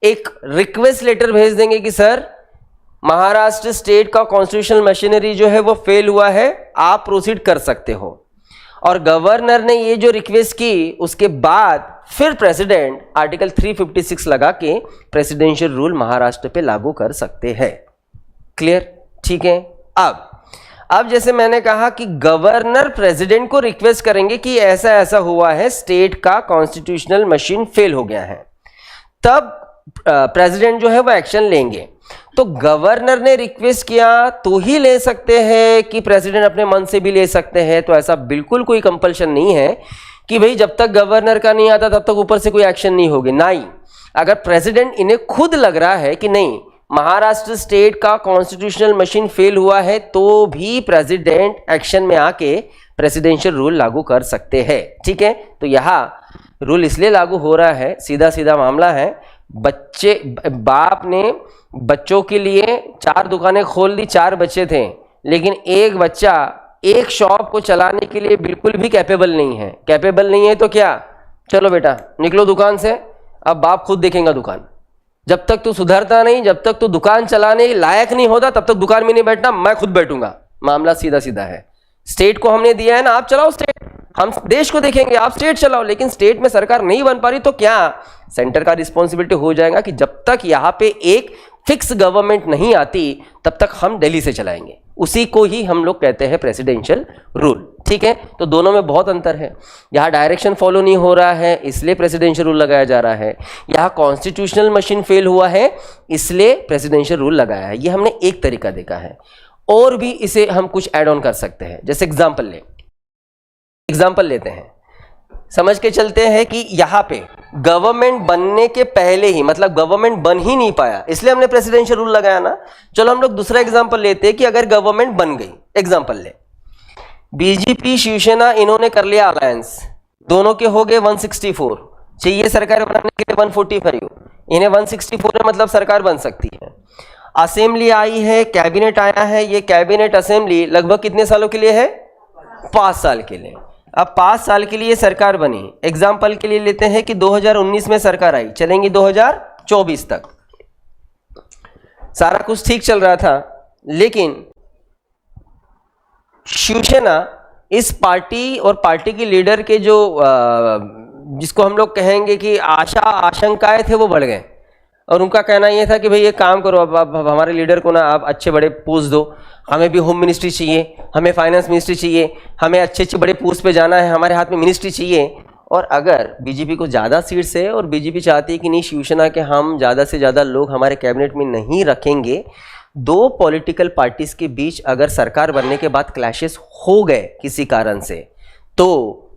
एक रिक्वेस्ट लेटर भेज देंगे कि सर महाराष्ट्र स्टेट का कॉन्स्टिट्यूशनल मशीनरी जो है वो फेल हुआ है, आप प्रोसीड कर सकते हो। और गवर्नर ने ये जो रिक्वेस्ट की उसके बाद फिर प्रेसिडेंट आर्टिकल 356 लगा के प्रेसिडेंशियल रूल महाराष्ट्र पे लागू कर सकते हैं। क्लियर? ठीक है। अब जैसे मैंने कहा कि गवर्नर प्रेसिडेंट को रिक्वेस्ट करेंगे कि ऐसा ऐसा हुआ है, स्टेट का कॉन्स्टिट्यूशनल मशीन फेल हो गया है, तब प्रेसिडेंट जो है वो एक्शन लेंगे। तो गवर्नर ने रिक्वेस्ट किया तो ही ले सकते हैं कि प्रेसिडेंट अपने मन से भी ले सकते हैं? तो ऐसा बिल्कुल कोई कंपल्शन नहीं है कि भाई जब तक गवर्नर का नहीं आता तब तक ऊपर से कोई एक्शन नहीं होगी। नहीं, अगर प्रेसिडेंट इन्हें खुद लग रहा है कि नहीं महाराष्ट्र स्टेट का कॉन्स्टिट्यूशनल मशीन फेल हुआ है, तो भी प्रेसिडेंट एक्शन में आके प्रेसिडेंशियल रूल लागू कर सकते हैं। ठीक है, तो यहाँ रूल इसलिए लागू हो रहा है, सीधा सीधा मामला है, बाप ने बच्चों के लिए 4 दुकानें खोल दी, 4 बच्चे थे, लेकिन एक बच्चा एक शॉप को चलाने के लिए बिल्कुल भी कैपेबल नहीं है। कैपेबल नहीं है तो क्या, चलो बेटा निकलो दुकान से, अब बाप खुद देखेगा दुकान। जब तक तू सुधरता नहीं, जब तक तू दुकान चलाने लायक नहीं होता, तब तक दुकान में नहीं बैठना, मैं खुद बैठूंगा। मामला सीधा सीधा है। स्टेट को हमने दिया है ना, आप चलाओ स्टेट, हम देश को देखेंगे, आप स्टेट चलाओ। लेकिन स्टेट में सरकार नहीं बन पा रही तो क्या, सेंटर का रिस्पॉन्सिबिलिटी हो जाएगा कि जब तक यहां पे एक फिक्स गवर्नमेंट नहीं आती तब तक हम दिल्ली से चलाएंगे। उसी को ही हम लोग कहते हैं प्रेसिडेंशियल रूल। ठीक है, तो दोनों में बहुत अंतर है। यहाँ डायरेक्शन फॉलो नहीं हो रहा है इसलिए प्रेसिडेंशियल रूल लगाया जा रहा है, यहाँ कॉन्स्टिट्यूशनल मशीन फेल हुआ है इसलिए प्रेसिडेंशियल रूल लगाया है। ये हमने एक तरीका देखा है, और भी इसे हम कुछ ऐड ऑन कर सकते हैं। जैसे एग्जाम्पल लेते हैं, समझ के चलते हैं कि यहाँ पे गवर्नमेंट बनने के पहले ही, मतलब गवर्नमेंट बन ही नहीं पाया इसलिए हमने प्रेसिडेंशियल रूल लगाया ना। चलो हम लोग दूसरा एग्जाम्पल लेते हैं कि अगर गवर्नमेंट बन गई, एग्जाम्पल ले बीजेपी शिवसेना, इन्होंने कर लिया अलायंस, दोनों के हो गए 164, चाहिए सरकार बनाने के लिए 145, इन्हें 164 में मतलब सरकार बन सकती है। असेंबली आई है, कैबिनेट आया है, ये कैबिनेट असेंबली लगभग कितने सालों के लिए है, 5 साल के लिए। अब 5 साल के लिए सरकार बनी, एग्जाम्पल के लिए लेते हैं कि 2019 में सरकार आई, चलेंगी 2024 तक, सारा कुछ ठीक चल रहा था। लेकिन शिवसेना इस पार्टी और पार्टी की लीडर के जो जिसको हम लोग कहेंगे कि आशंकाएं थे वो बढ़ गए, और उनका कहना यह था कि भाई ये काम करो, अब हमारे लीडर को ना आप अच्छे बड़े पोस्ट दो, हमें भी होम मिनिस्ट्री चाहिए, हमें फाइनेंस मिनिस्ट्री चाहिए, हमें अच्छे बड़े पोस्ट पे जाना है, हमारे हाथ में मिनिस्ट्री चाहिए। और अगर बीजेपी को ज़्यादा सीट्स है और बीजेपी चाहती है कि नहीं शिवसेना के हम ज़्यादा से ज़्यादा लोग हमारे कैबिनेट में नहीं रखेंगे, 2 पॉलिटिकल पार्टीज के बीच अगर सरकार बनने के बाद क्लैशेस हो गए किसी कारण से, तो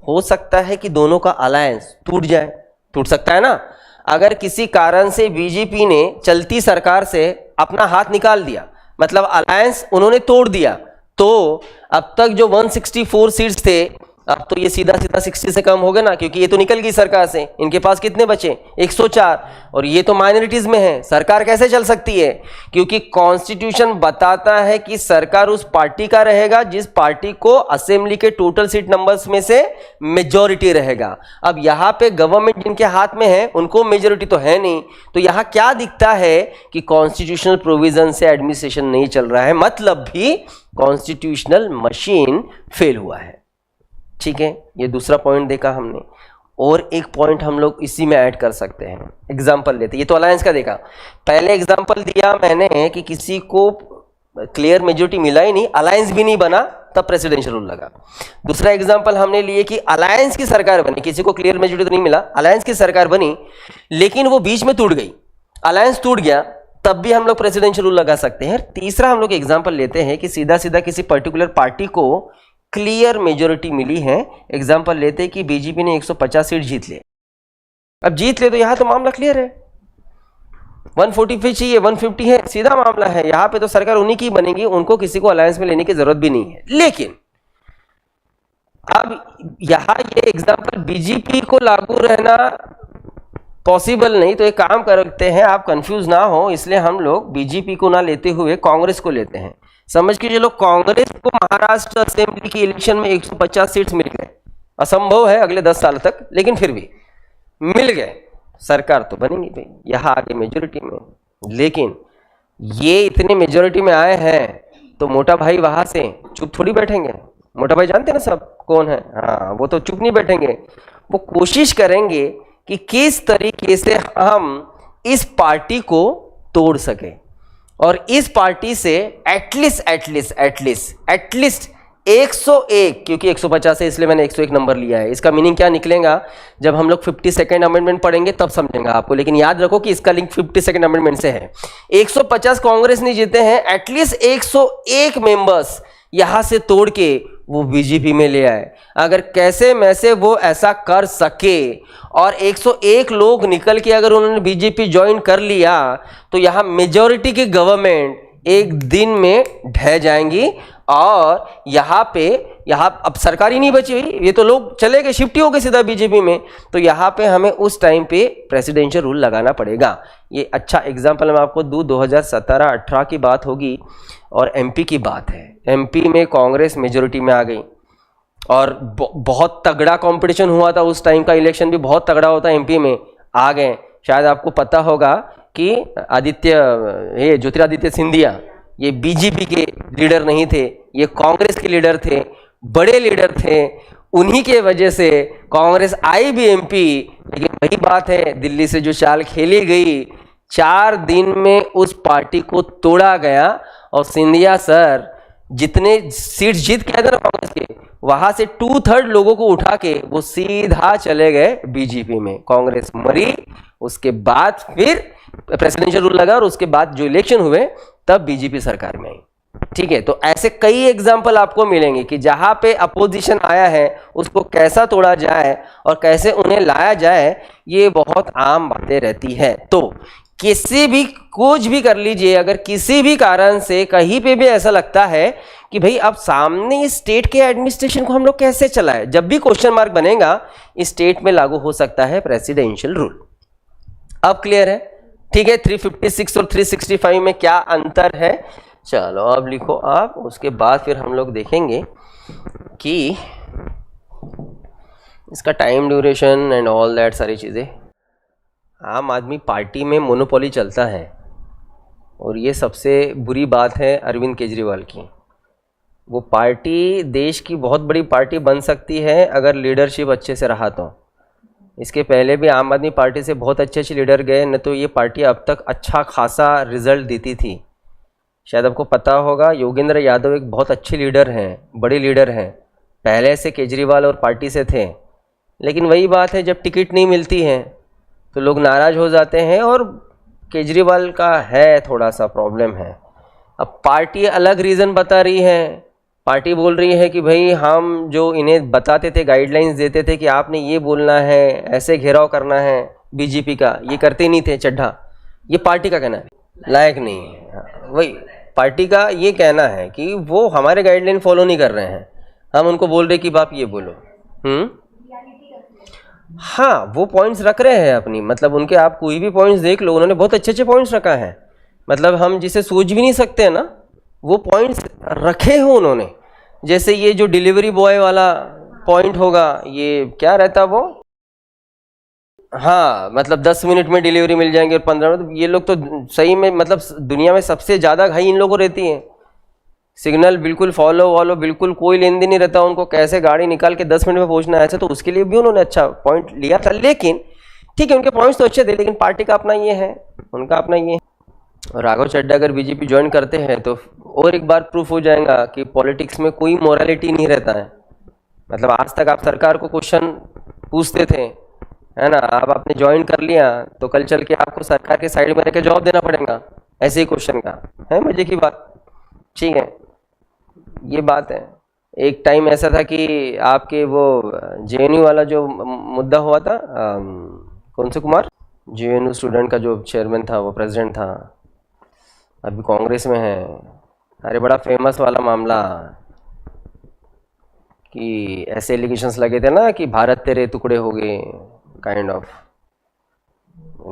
हो सकता है कि दोनों का अलायंस टूट जाए, टूट सकता है ना। अगर किसी कारण से बीजेपी ने चलती सरकार से अपना हाथ निकाल दिया, मतलब अलायंस उन्होंने तोड़ दिया, तो अब तक जो 164 सीट्स थे, अब तो ये सीधा 60 से कम हो गए ना, क्योंकि ये तो निकल गई सरकार से। इनके पास कितने बचे, 104, और ये तो माइनॉरिटीज में है। सरकार कैसे चल सकती है, क्योंकि कॉन्स्टिट्यूशन बताता है कि सरकार उस पार्टी का रहेगा जिस पार्टी को असेंबली के टोटल सीट नंबर्स में से मेजॉरिटी रहेगा। अब यहाँ पे गवर्नमेंट जिनके हाथ में है उनको मेजॉरिटी तो है नहीं, तो यहाँ क्या दिखता है कि कॉन्स्टिट्यूशनल प्रोविजन से एडमिनिस्ट्रेशन नहीं चल रहा है, मतलब भी कॉन्स्टिट्यूशनल मशीन फेल हुआ है। ठीक है, ये दूसरा पॉइंट देखा हमने, और एक पॉइंट हम लोग इसी में ऐड कर सकते हैं। एग्जाम्पल लेते, ये तो अलायंस का देखा, पहले एग्जाम्पल दिया मैंने कि किसी को क्लियर मेजॉरिटी मिला ही नहीं, अलायंस भी नहीं बना, तब प्रेसिडेंशियल रूल लगा। दूसरा एग्जाम्पल हमने लिए कि अलायंस की सरकार बनी, किसी को क्लियर मेजॉरिटी तो नहीं मिला, अलायंस की सरकार बनी लेकिन वो बीच में टूट गई, अलायंस टूट गया, तब भी हम लोग प्रेसिडेंशियल रूल लगा सकते हैं। तीसरा हम लोग एग्जाम्पल लेते हैं कि सीधा सीधा किसी पर्टिकुलर पार्टी को क्लियर मेजॉरिटी मिली है। एग्जांपल लेते हैं कि बीजेपी ने 150 सीट जीत ले, अब जीत ले तो यहां तो मामला क्लियर है, 145 चाहिए, 150 है, सीधा मामला है, यहां पे तो सरकार उन्हीं की बनेगी, उनको किसी को अलायंस में लेने की जरूरत भी नहीं है। लेकिन अब यहां ये एग्जांपल बीजेपी को लागू रहना पॉसिबल नहीं। तो एक काम करते हैं, आप कंफ्यूज ना हो, इसलिए हम लोग बीजेपी को ना लेते हुए कांग्रेस को लेते हैं। समझ के चलो, कांग्रेस को महाराष्ट्र असेंबली की इलेक्शन में 150 सीट्स मिल गए। असंभव है अगले 10 साल तक, लेकिन फिर भी मिल गए। सरकार तो बनेगी भाई, यहाँ आगे मेजोरिटी में। लेकिन ये इतने मेजोरिटी में आए हैं तो मोटा भाई वहां से चुप थोड़ी बैठेंगे। मोटा भाई जानते हैं ना सब कौन है, हाँ, वो तो चुप नहीं बैठेंगे। वो कोशिश करेंगे कि किस तरीके से हम इस पार्टी को तोड़ सके, और इस पार्टी से एटलीस्ट 101, क्योंकि 150 है इसलिए मैंने 101 नंबर लिया है। इसका मीनिंग क्या निकलेगा जब हम लोग 52nd अमेंडमेंट पढ़ेंगे तब समझेंगे आपको, लेकिन याद रखो कि इसका लिंक 52nd अमेंडमेंट से है। 150 कांग्रेस ने जीते हैं, एटलीस्ट 101 मेंबर्स यहां से तोड़ के वो बीजेपी में ले आए। अगर कैसे मैसे वो ऐसा कर सके और 101 लोग निकल के अगर उन्होंने बीजेपी ज्वाइन कर लिया तो यहाँ मेजॉरिटी की गवर्नमेंट एक दिन में ढह जाएंगी, और यहाँ अब सरकार ही नहीं बची हुई, ये तो लोग चले गए, शिफ्ट ही हो गए सीधा बीजेपी में। तो यहाँ पे हमें उस टाइम पे प्रेसिडेंशियल रूल लगाना पड़ेगा। ये अच्छा एग्जाम्पल मैं आपको दूँ, 2017-18 की बात होगी और एमपी की बात है। एमपी में कांग्रेस मेजोरिटी में आ गई और बहुत तगड़ा कंपटीशन हुआ था उस टाइम का, इलेक्शन भी बहुत तगड़ा होता है, एमपी में आ गए। शायद आपको पता होगा कि ज्योतिरादित्य सिंधिया ये बीजेपी के लीडर नहीं थे, ये कांग्रेस के लीडर थे, बड़े लीडर थे। उन्हीं के वजह से कांग्रेस आई भी एमपी। लेकिन वही बात है, दिल्ली से जो चाल खेली गई, 4 दिन में उस पार्टी को तोड़ा गया। और सिंधिया सर जितने सीट जीत के आए थे ना कांग्रेस के, वहां से 2/3 लोगों को उठा के वो सीधा चले गए बीजेपी में। कांग्रेस मरी, उसके बाद फिर प्रेसिडेंशियल रूल लगा और उसके बाद जो इलेक्शन हुए तब बीजेपी सरकार में आई। ठीक है, तो ऐसे कई एग्जाम्पल आपको मिलेंगे कि जहां पे अपोजिशन आया है उसको कैसा तोड़ा जाए और कैसे उन्हें लाया जाए, ये बहुत आम बातें रहती है। तो किसी भी कुछ भी कर लीजिए, अगर किसी भी कारण से कहीं पे भी ऐसा लगता है कि भाई अब सामने इस स्टेट के एडमिनिस्ट्रेशन को हम लोग कैसे चलाएं, जब भी क्वेश्चन मार्क बनेगा, इस स्टेट में लागू हो सकता है प्रेसिडेंशियल रूल। अब क्लियर है? ठीक है, 356 और 365 में क्या अंतर है? चलो अब लिखो आप, उसके बाद फिर हम लोग देखेंगे कि इसका time duration and all that सारी चीज़ें। आम आदमी पार्टी में मोनोपोली चलता है, और ये सबसे बुरी बात है अरविंद केजरीवाल की। वो पार्टी देश की बहुत बड़ी पार्टी बन सकती है अगर लीडरशिप अच्छे से रहा तो। इसके पहले भी आम आदमी पार्टी से बहुत अच्छे अच्छे लीडर गए, न तो ये पार्टी अब तक अच्छा खासा रिजल्ट देती थी। शायद आपको पता होगा, योगेंद्र यादव एक बहुत अच्छे लीडर हैं, बड़े लीडर हैं, पहले से केजरीवाल और पार्टी से थे। लेकिन वही बात है, जब टिकट नहीं मिलती है तो लोग नाराज़ हो जाते हैं, और केजरीवाल का है थोड़ा सा प्रॉब्लम है। अब पार्टी अलग रीज़न बता रही है, पार्टी बोल रही है कि भाई हम जो इन्हें बताते थे, गाइडलाइंस देते थे कि आपने ये बोलना है, ऐसे घेराव करना है बीजेपी का, ये करते नहीं थे चड्ढा। ये पार्टी का कहना है, लायक नहीं है। हाँ, वही पार्टी का ये कहना है कि वो हमारे गाइडलाइन फॉलो नहीं कर रहे हैं, हम उनको बोल रहे कि आप ये बोलो। हाँ, वो पॉइंट्स रख रहे हैं अपनी, मतलब उनके आप कोई भी पॉइंट्स देख लो, उन्होंने बहुत अच्छे अच्छे पॉइंट्स रखा है, मतलब हम जिसे सोच भी नहीं सकते हैं ना, वो पॉइंट्स रखे हो उन्होंने। जैसे ये जो डिलीवरी बॉय वाला पॉइंट होगा, ये क्या रहता वो, हाँ, मतलब 10 मिनट में डिलीवरी मिल जाएंगे और 15 मिनट। ये लोग तो सही में, मतलब दुनिया में सबसे ज़्यादा घाई इन लोगों को रहती है। सिग्नल बिल्कुल फॉलो वॉलो, बिल्कुल कोई लेन देन नहीं रहता उनको, कैसे गाड़ी निकाल के 10 मिनट में पहुंचना है। ऐसा तो उसके लिए भी उन्होंने अच्छा पॉइंट लिया था। लेकिन ठीक है, उनके पॉइंट्स तो अच्छे थे, लेकिन पार्टी का अपना ये है, उनका अपना ये है। और राघव चड्ढा अगर बीजेपी ज्वाइन करते हैं तो और एक बार प्रूफ हो जाएगा कि पॉलिटिक्स में कोई मोरालिटी नहीं रहता है। मतलब आज तक आप सरकार को क्वेश्चन पूछते थे, है ना, अब आपने ज्वाइन कर लिया तो कल चल के आपको सरकार के साइड में रह के जवाब देना पड़ेगा ऐसे ही क्वेश्चन का। है मजे की बात। ठीक है, ये बात है। एक टाइम ऐसा था कि आपके वो जेएनयू वाला जो मुद्दा हुआ था, कौन से कुमार, जेएनयू स्टूडेंट का जो चेयरमैन था, वो प्रेसिडेंट था, अभी कांग्रेस में है। अरे बड़ा फेमस वाला मामला कि ऐसे एलिगेशंस लगे थे ना कि भारत तेरे टुकड़े हो गए, काइंड ऑफ।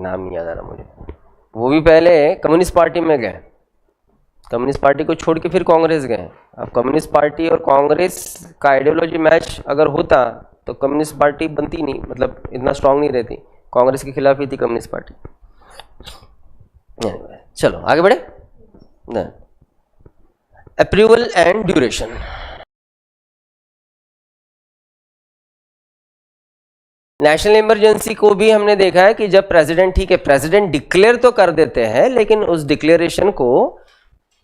नाम नहीं याद आ रहा मुझे, वो भी पहले कम्युनिस्ट पार्टी में गए, कम्युनिस्ट पार्टी को छोड़ के फिर कांग्रेस गए। अब कम्युनिस्ट पार्टी और कांग्रेस का आइडियोलॉजी मैच अगर होता तो कम्युनिस्ट पार्टी बनती नहीं, मतलब इतना स्ट्रांग नहीं रहती, कांग्रेस के खिलाफ ही थी कम्युनिस्ट पार्टी। चलो आगे बढ़े। Approval and duration. National emergency को भी हमने देखा है कि जब प्रेसिडेंट, ठीक है प्रेसिडेंट डिक्लेयर तो कर देते हैं, लेकिन उस डिक्लेरेशन को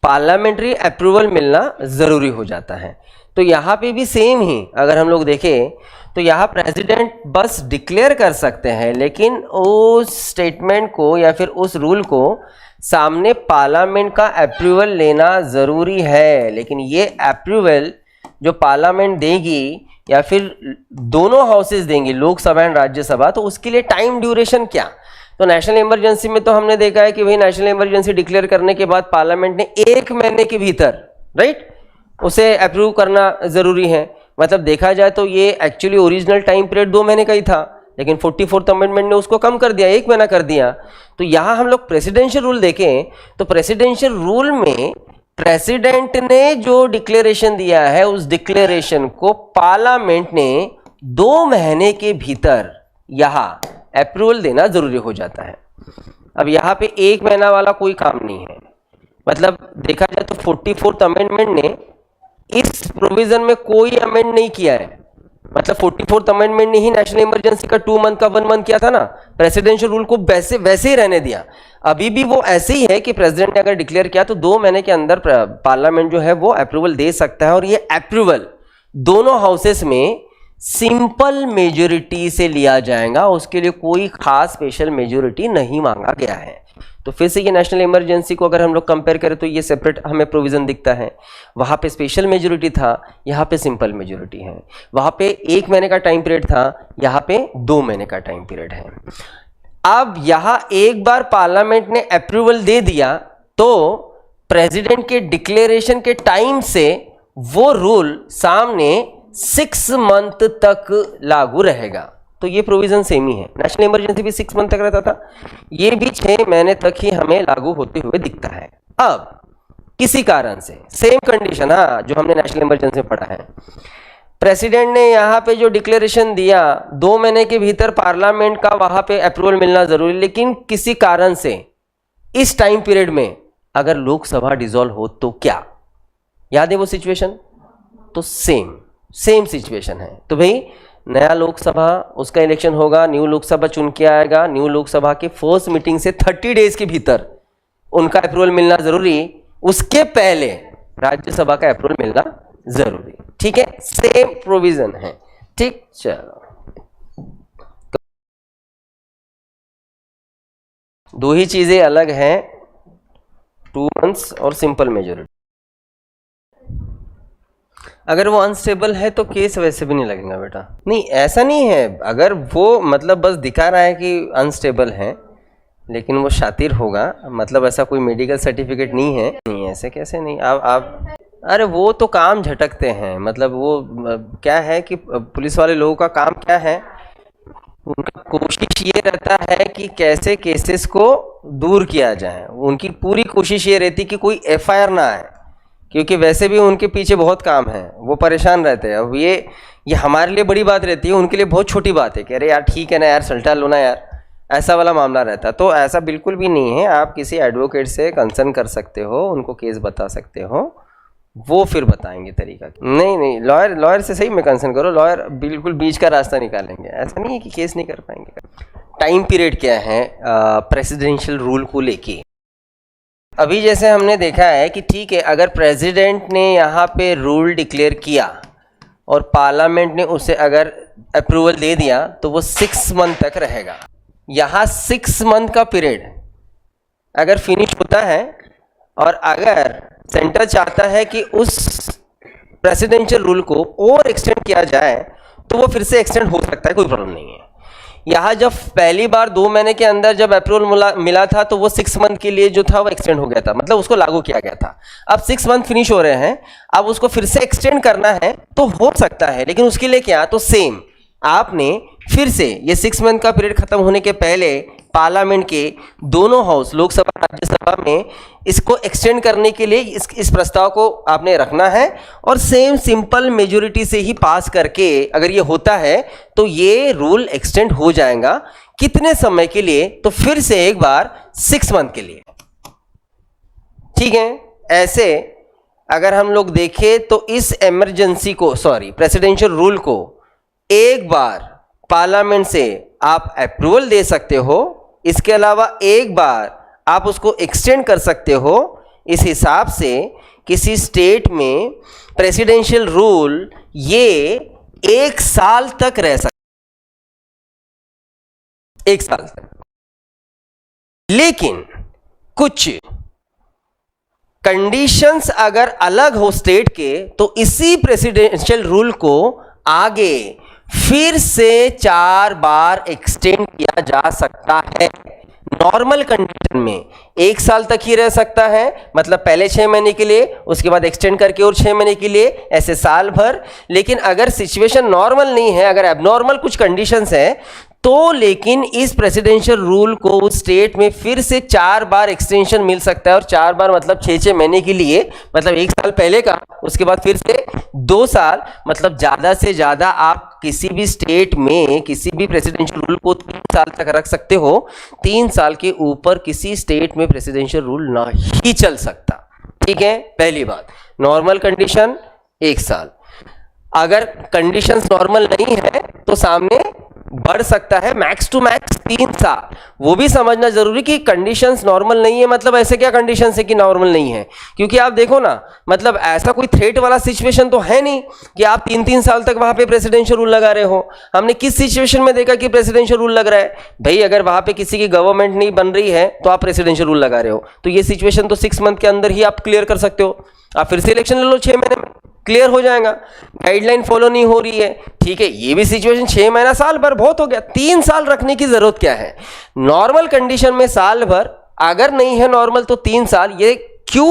पार्लियामेंट्री अप्रूवल मिलना जरूरी हो जाता है। तो यहाँ पे भी सेम ही अगर हम लोग देखें तो यहाँ प्रेसिडेंट बस डिक्लेयर कर सकते हैं, लेकिन उस स्टेटमेंट को या फिर उस रूल को सामने पार्लियामेंट का अप्रूवल लेना ज़रूरी है। लेकिन ये अप्रूवल जो पार्लियामेंट देगी या फिर दोनों हाउसेस देंगी, लोकसभा एंड राज्यसभा, तो उसके लिए टाइम ड्यूरेशन क्या। तो नेशनल इमरजेंसी में तो हमने देखा है कि भाई नेशनल इमरजेंसी डिक्लेयर करने के बाद पार्लियामेंट ने 1 महीने के भीतर, राइट, उसे अप्रूव करना ज़रूरी है। मतलब देखा जाए तो ये एक्चुअली ओरिजिनल टाइम पीरियड 2 महीने का ही था, लेकिन 44th अमेंडमेंट ने उसको कम कर दिया, 1 महीना कर दिया। तो यहाँ हम लोग प्रेसिडेंशियल रूल देखें तो प्रेसिडेंशियल रूल में प्रेसिडेंट ने जो डिक्लेरेशन दिया है उस डिक्लेरेशन को पार्लियामेंट ने 2 महीने के भीतर यहाँ अप्रूवल देना जरूरी हो जाता है। अब यहाँ पे 1 महीना वाला कोई काम नहीं है। मतलब देखा जाए तो 44th अमेंडमेंट ने इस प्रोविजन में कोई अमेंड नहीं किया है। मतलब 44th अमेंडमेंट ने ही नेशनल इमरजेंसी का 2 मंथ का 1 मंथ किया था ना, प्रेसिडेंशियल रूल को वैसे ही रहने दिया। अभी भी वो ऐसे ही है कि प्रेसिडेंट ने अगर डिक्लेयर किया तो 2 महीने के अंदर पार्लियामेंट जो है वो अप्रूवल दे सकता है, और ये अप्रूवल दोनों हाउसेस में सिंपल मेजोरिटी से लिया जाएगा। उसके लिए कोई खास स्पेशल मेजोरिटी नहीं मांगा गया है। तो फिर से ये नेशनल इमरजेंसी को अगर हम लोग कंपेयर करें तो ये सेपरेट हमें प्रोविजन दिखता है। वहाँ पे स्पेशल मेजोरिटी था, यहाँ पे सिंपल मेजोरिटी है। वहाँ पे 1 महीने का टाइम पीरियड था, यहाँ पे 2 महीने का टाइम पीरियड है। अब यहाँ एक बार पार्लियामेंट ने अप्रूवल दे दिया तो प्रेसिडेंट के डिक्लेरेशन के टाइम से वो रूल सामने 6 मंथ तक लागू रहेगा। तो ये प्रोविजन सेम ही है। नेशनल इमरजेंसी भी 6 मंथ तक रहता था, ये भी 6 महीने तक ही हमें लागू होते हुए दिखता है। अब किसी कारण से सेम कंडीशन, हाँ, जो हमने नेशनल इमरजेंसी में पढ़ा है, प्रेसिडेंट ने यहाँ पे जो डिक्लेरेशन दिया 2 महीने के भीतर पार्लियामेंट का वहां पे अप्रूवल मिलना जरूरी, लेकिन किसी कारण से इस टाइम पीरियड में अगर लोकसभा डिसॉल्व हो तो क्या, याद है वो सिचुएशन? तो सेम सिचुएशन है। तो भाई नया लोकसभा, उसका इलेक्शन होगा, न्यू लोकसभा चुन के आएगा, न्यू लोकसभा के फर्स्ट मीटिंग से 30 डेज के भीतर उनका अप्रूवल मिलना जरूरी, उसके पहले राज्यसभा का अप्रूवल मिलना जरूरी। ठीक है, सेम प्रोविजन है। ठीक, चलो 2 ही चीजें अलग हैं, 2 मंथ्स और सिंपल मेजोरिटी। अगर वो अनस्टेबल है तो केस वैसे भी नहीं लगेगा बेटा। नहीं, ऐसा नहीं है, अगर वो मतलब बस दिखा रहा है कि अनस्टेबल है लेकिन वो शातिर होगा, मतलब ऐसा कोई मेडिकल सर्टिफिकेट नहीं है। नहीं, ऐसे कैसे नहीं। आप अरे वो तो काम झटकते हैं। मतलब वो क्या है कि पुलिस वाले लोगों का काम क्या है, उनका कोशिश ये रहता है कि कैसे केसेस को दूर किया जाए। उनकी पूरी कोशिश ये रहती कि कोई एफआईआर ना आए, क्योंकि वैसे भी उनके पीछे बहुत काम है, वो परेशान रहते हैं। अब ये हमारे लिए बड़ी बात रहती है, उनके लिए बहुत छोटी बात है कि अरे यार ठीक है ना यार, सल्टा लो ना यार, ऐसा वाला मामला रहता है। तो ऐसा बिल्कुल भी नहीं है। आप किसी एडवोकेट से कंसर्न कर सकते हो, उनको केस बता सकते हो, वो फिर बताएंगे तरीका। नहीं, लॉयर से सही में कंसर्न करो, लॉयर बिल्कुल बीच का रास्ता निकालेंगे। ऐसा नहीं है कि केस नहीं कर पाएंगे। टाइम पीरियड क्या है प्रेसिडेंशियल रूल को लेके? अभी जैसे हमने देखा है कि ठीक है, अगर प्रेसिडेंट ने यहाँ पे रूल डिक्लेयर किया और पार्लियामेंट ने उसे अगर अप्रूवल दे दिया तो वो 6 मंथ तक रहेगा। यहाँ 6 मंथ का पीरियड अगर फिनिश होता है और अगर सेंटर चाहता है कि उस प्रेसिडेंशियल रूल को और एक्सटेंड किया जाए तो वो फिर से एक्सटेंड हो सकता है, कोई प्रॉब्लम नहीं है। यहाँ जब पहली बार 2 महीने के अंदर जब अप्रूवल मिला था तो वो 6 मंथ के लिए जो था वो एक्सटेंड हो गया था, मतलब उसको लागू किया गया था। अब 6 मंथ फिनिश हो रहे हैं, अब उसको फिर से एक्सटेंड करना है तो हो सकता है, लेकिन उसके लिए क्या, तो सेम आपने फिर से ये 6 मंथ का पीरियड खत्म होने के पहले पार्लियामेंट के दोनों हाउस, लोकसभा राज्यसभा में इसको एक्सटेंड करने के लिए इस प्रस्ताव को आपने रखना है और सेम सिंपल मेजोरिटी से ही पास करके अगर ये होता है तो ये रूल एक्सटेंड हो जाएगा। कितने समय के लिए? तो फिर से एक बार 6 मंथ के लिए। ठीक है, ऐसे अगर हम लोग देखें तो इस इमरजेंसी को, प्रेसिडेंशियल रूल को एक बार पार्लियामेंट से आप अप्रूवल दे सकते हो, इसके अलावा एक बार आप उसको एक्सटेंड कर सकते हो। इस हिसाब से किसी स्टेट में प्रेसिडेंशियल रूल ये 1 साल तक रह सकता, 1 साल तक। लेकिन कुछ कंडीशंस अगर अलग हो स्टेट के तो इसी प्रेसिडेंशियल रूल को आगे फिर से 4 बार एक्सटेंड किया जा सकता है। नॉर्मल कंडीशन में 1 साल तक ही रह सकता है, मतलब पहले 6 महीने के लिए, उसके बाद एक्सटेंड करके और 6 महीने के लिए, ऐसे साल भर। लेकिन अगर सिचुएशन नॉर्मल नहीं है, अगर एबनॉर्मल कुछ कंडीशंस है तो लेकिन इस प्रेसिडेंशियल रूल को उस स्टेट में फिर से 4 बार एक्सटेंशन मिल सकता है। और 4 बार मतलब 6-6 महीने के लिए, मतलब 1 साल पहले का, उसके बाद फिर से 2 साल, मतलब ज्यादा से ज्यादा आप किसी भी स्टेट में किसी भी प्रेसिडेंशियल रूल को 3 साल तक रख सकते हो। 3 साल के ऊपर किसी स्टेट में प्रेसिडेंशियल रूल ना ही चल सकता। ठीक है, पहली बात। नॉर्मल कंडीशन 1 साल, अगर कंडीशंस नॉर्मल नहीं है तो सामने बढ़ सकता है मैक्स टू मैक्स 3 साल। वो भी समझना जरूरी कि कंडीशंस नॉर्मल नहीं है, मतलब ऐसे क्या कंडीशंस है कि नॉर्मल नहीं है? क्योंकि आप देखो ना, मतलब ऐसा कोई थ्रेट वाला सिचुएशन तो है नहीं कि आप 3-3 साल तक वहां पे प्रेसिडेंशियल रूल लगा रहे हो। हमने किस सिचुएशन में देखा कि प्रेसिडेंशियल रूल लग रहा है? भाई अगर वहां पे किसी की गवर्नमेंट नहीं बन रही है तो आप प्रेसिडेंशियल रूल लगा रहे हो, तो ये सिचुएशन तो 6 मंथ के अंदर ही आप क्लियर कर सकते हो। आप फिर से इलेक्शन ले लो, 6 महीने में क्लियर हो जाएगा। गाइडलाइन फॉलो नहीं हो रही है, ठीक है, ये भी सिचुएशन 6 महीना, साल भर बहुत हो गया। 3 साल रखने की जरूरत क्या है? नॉर्मल कंडीशन में साल भर, अगर नहीं है नॉर्मल तो 3 साल। ये क्यों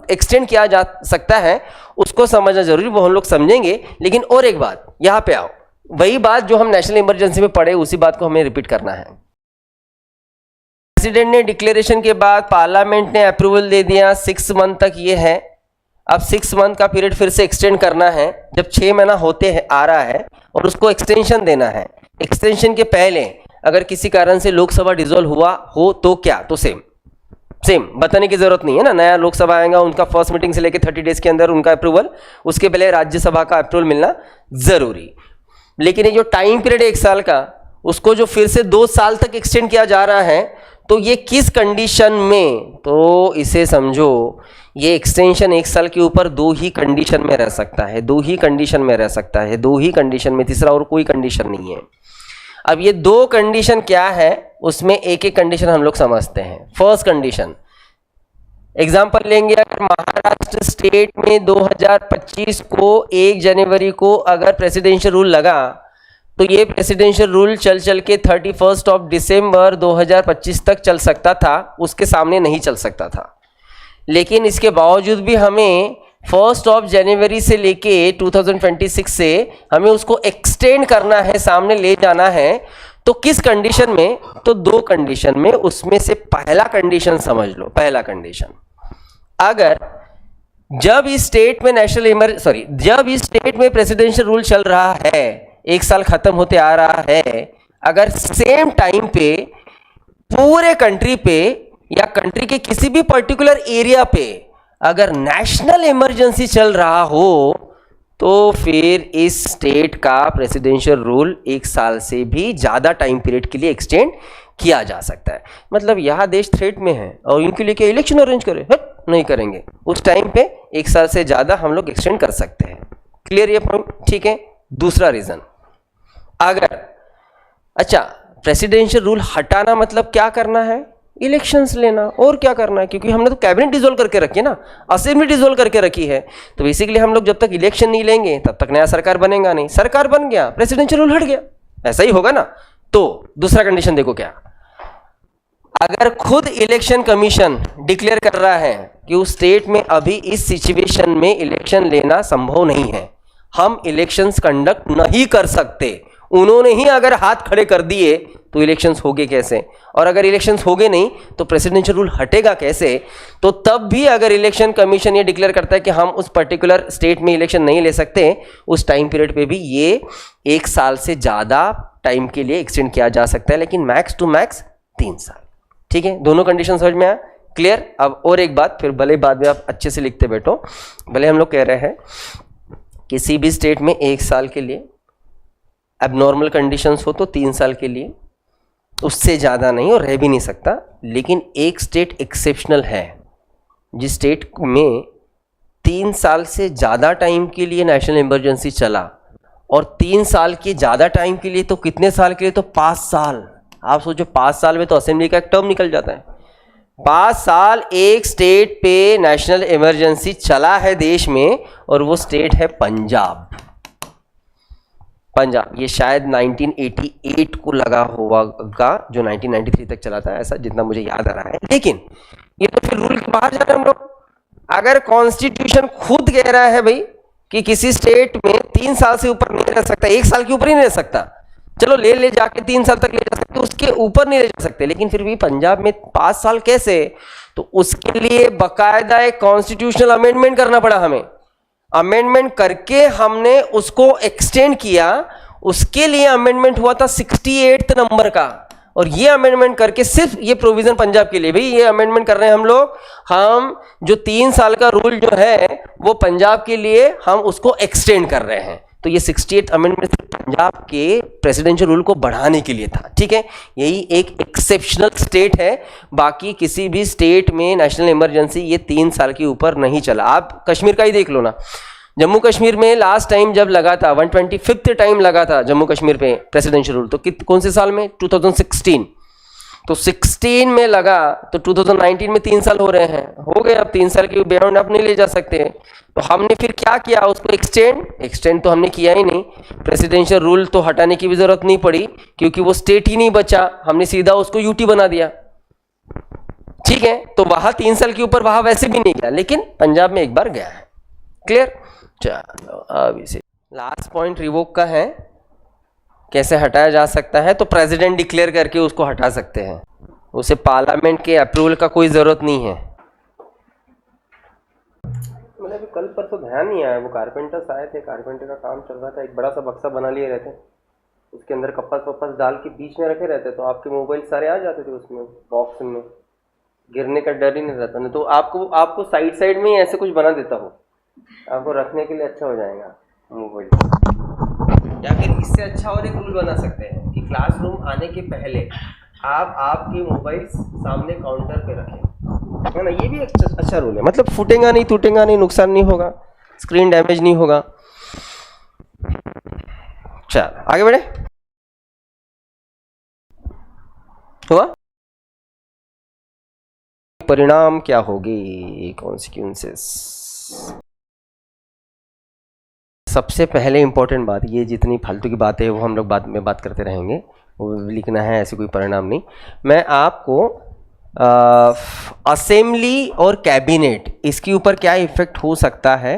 एक्सटेंड किया जा सकता है उसको समझना जरूरी, वो हम लोग समझेंगे। लेकिन और एक बात, यहां पे आओ, वही बात जो हम नेशनल इमरजेंसी में पढ़े उसी बात को हमें रिपीट करना है। प्रेसिडेंट ने डिक्लेरेशन के बाद पार्लियामेंट ने अप्रूवल दे दिया, 6 मंथ तक ये है। अब 6 मंथ का पीरियड फिर से एक्सटेंड करना है जब 6 महीना होते हैं आ रहा है, और उसको एक्सटेंशन देना है। एक्सटेंशन के पहले अगर किसी कारण से लोकसभा डिसॉल्व हुआ हो तो क्या? तो सेम बताने की जरूरत नहीं है ना। नया लोकसभा आएगा, उनका फर्स्ट मीटिंग से लेकर 30 डेज के अंदर उनका अप्रूवल, उसके पहले राज्यसभा का अप्रूवल मिलना जरूरी। लेकिन ये जो टाइम पीरियड 1 साल का, उसको जो फिर से 2 साल तक एक्सटेंड किया जा रहा है, तो ये किस कंडीशन में? तो इसे समझो, ये एक्सटेंशन 1 साल के ऊपर 2 ही कंडीशन में रह सकता है, 2 ही कंडीशन में रह सकता है, 2 ही कंडीशन में, तीसरा और कोई कंडीशन नहीं है। अब ये 2 कंडीशन क्या है, उसमें एक एक कंडीशन हम लोग समझते हैं। फर्स्ट कंडीशन, एग्जाम्पल लेंगे, अगर महाराष्ट्र स्टेट में 2025 को 1 जनवरी को अगर प्रेसिडेंशियल रूल लगा, तो ये प्रेसिडेंशियल रूल चल के 31 दिसंबर 2025 तक चल सकता था, उसके सामने नहीं चल सकता था। लेकिन इसके बावजूद भी हमें 1 जनवरी से लेके 2026 से हमें उसको एक्सटेंड करना है, सामने ले जाना है। तो किस कंडीशन में? तो 2 कंडीशन में। उसमें से पहला कंडीशन समझ लो। पहला कंडीशन, अगर जब इस स्टेट में जब इस स्टेट में प्रेसिडेंशियल रूल चल रहा है, 1 साल खत्म होते आ रहा है, अगर सेम टाइम पे पूरे कंट्री पे या कंट्री के किसी भी पर्टिकुलर एरिया पे अगर नेशनल इमरजेंसी चल रहा हो, तो फिर इस स्टेट का प्रेसिडेंशियल रूल 1 साल से भी ज्यादा टाइम पीरियड के लिए एक्सटेंड किया जा सकता है। मतलब यह देश थ्रेट में है और इनके लिए क्या इलेक्शन अरेंज करें? नहीं करेंगे। उस टाइम पे 1 साल से ज्यादा हम लोग एक्सटेंड कर सकते हैं। क्लियर ये पॉइंट? ठीक है। दूसरा रीजन, अगर अच्छा प्रेसिडेंशियल रूल हटाना मतलब क्या करना है? इलेक्शंस लेना, और क्या करना है? क्योंकि हमने तो कैबिनेट डिसॉल्व करके रखी है ना, असेंबली डिसॉल्व करके रखी है। तो बेसिकली हम लोग जब तक इलेक्शन नहीं लेंगे तब तक नया सरकार बनेगा नहीं। सरकार बन गया, प्रेसिडेंशियल रूल हट गया, ऐसा ही होगा ना। तो दूसरा कंडीशन देखो क्या, अगर खुद इलेक्शन कमीशन डिक्लेयर कर रहा है कि उस स्टेट में अभी इस सिचुएशन में इलेक्शन लेना संभव नहीं है, हम इलेक्शंस कंडक्ट नहीं कर सकते, उन्होंने ही अगर हाथ खड़े कर दिए तो इलेक्शंस होंगे कैसे, और अगर इलेक्शंस होंगे नहीं तो प्रेसिडेंशियल रूल हटेगा कैसे। तो तब भी अगर इलेक्शन कमीशन ये डिक्लेयर करता है कि हम उस पर्टिकुलर स्टेट में इलेक्शन नहीं ले सकते, उस टाइम पीरियड पे भी ये 1 साल से ज़्यादा टाइम के लिए एक्सटेंड किया जा सकता है, लेकिन मैक्स टू मैक्स 3 साल। ठीक है, दोनों कंडीशन समझ में आया, क्लियर। अब और एक बात, फिर भले बाद में आप अच्छे से लिखते बैठो, भले हम लोग कह रहे हैं किसी भी स्टेट में 1 साल के लिए एबनॉर्मल कंडीशंस हो तो 3 साल के लिए, उससे ज़्यादा नहीं और रह भी नहीं सकता। लेकिन एक स्टेट एक्सेप्शनल है, जिस स्टेट में 3 साल से ज़्यादा टाइम के लिए नेशनल इमरजेंसी चला, और 3 साल के ज़्यादा टाइम के लिए तो कितने साल के लिए, तो 5 साल। आप सोचो 5 साल में तो असेंबली का एक टर्म निकल जाता है। 5 साल एक स्टेट पे नेशनल इमरजेंसी चला है देश में, और वो स्टेट है पंजाब। पंजाब ये शायद 1988 को लगा होगा, जो 1993 तक चला था, ऐसा जितना मुझे याद आ रहा है। लेकिन ये तो फिर रूल के बाहर जा रहे हैं हम लोग। अगर कॉन्स्टिट्यूशन खुद कह रहा है भाई कि किसी स्टेट में 3 साल से ऊपर नहीं रह सकता, 1 साल के ऊपर ही नहीं रह सकता, चलो ले जाके 3 साल तक ले जा सकते, उसके ऊपर नहीं ले जा सकते, लेकिन फिर भी पंजाब में 5 साल कैसे, तो उसके लिए बकायदा एक कॉन्स्टिट्यूशनल अमेंडमेंट करना पड़ा हमें। अमेंडमेंट करके हमने उसको एक्सटेंड किया। उसके लिए अमेंडमेंट हुआ था 68 नंबर का, और ये अमेंडमेंट करके सिर्फ ये प्रोविजन पंजाब के लिए, भाई ये अमेंडमेंट कर रहे हैं हम लोग, हम जो 3 साल का रूल जो है वो पंजाब के लिए हम उसको एक्सटेंड कर रहे हैं। तो ये 68 अमेंडमेंट पंजाब के प्रेसिडेंशियल रूल को बढ़ाने के लिए था। ठीक है, यही एक एक्सेप्शनल स्टेट है, बाकी किसी भी स्टेट में नेशनल इमरजेंसी ये 3 साल के ऊपर नहीं चला। आप कश्मीर का ही देख लो ना, जम्मू कश्मीर में लास्ट टाइम जब लगा था 125th टाइम लगा था जम्मू कश्मीर पे प्रेसिडेंशियल रूल, तो कौन से साल में, 2016। तो 16 में लगा तो 2019 में 3 साल हो रहे हैं, हो गए। अब 3 साल के बियॉन्ड आप नहीं ले जा सकते। तो हमने फिर क्या किया, उसको एक्सटेंड तो हमने किया ही नहीं। प्रेसिडेंशियल रूल तो हटाने की भी जरूरत नहीं पड़ी, क्योंकि वो स्टेट ही नहीं बचा, हमने सीधा उसको यूटी बना दिया। ठीक है, तो वहां 3 साल के ऊपर वहां वैसे भी नहीं गया, लेकिन पंजाब में एक बार गया है। क्लियर। चलो अब इसे लास्ट पॉइंट रिवोक का है, कैसे हटाया जा सकता है। तो प्रेसिडेंट डिक्लेयर करके उसको हटा सकते हैं, उसे पार्लियामेंट के अप्रूवल का कोई जरूरत नहीं है। मैंने अभी कल पर तो ध्यान नहीं आया, वो कारपेंटर्स आए थे, कारपेंटर का काम चल रहा था, एक बड़ा सा बक्सा बना लिए रहते, उसके अंदर कपास डाल के बीच में रखे रहते, तो आपके मोबाइल सारे आ जाते थे उसमें, बॉक्स में गिरने का डर ही नहीं रहता। नहीं तो आपको साइड में ही ऐसे कुछ बना देता हो, आपको रखने के लिए अच्छा हो जाएगा मोबाइल। या फिर इससे अच्छा और एक रूल बना सकते हैं कि क्लासरूम आने के पहले आप आपके मोबाइल सामने काउंटर पे रखें, है ना। ये भी अच्छा रूल है, मतलब फूटेगा नहीं, टूटेगा नहीं, नुकसान नहीं होगा, स्क्रीन डैमेज नहीं होगा। चल आगे बढ़े। हुआ परिणाम क्या होगी, कॉन्सिक्वेंसेस। सबसे पहले इंपॉर्टेंट बात, ये जितनी फालतू की बातें वो हम लोग बाद में बात करते रहेंगे, वो लिखना है, ऐसे कोई परिणाम नहीं। मैं आपको असेंबली और कैबिनेट इसके ऊपर क्या इफेक्ट हो सकता है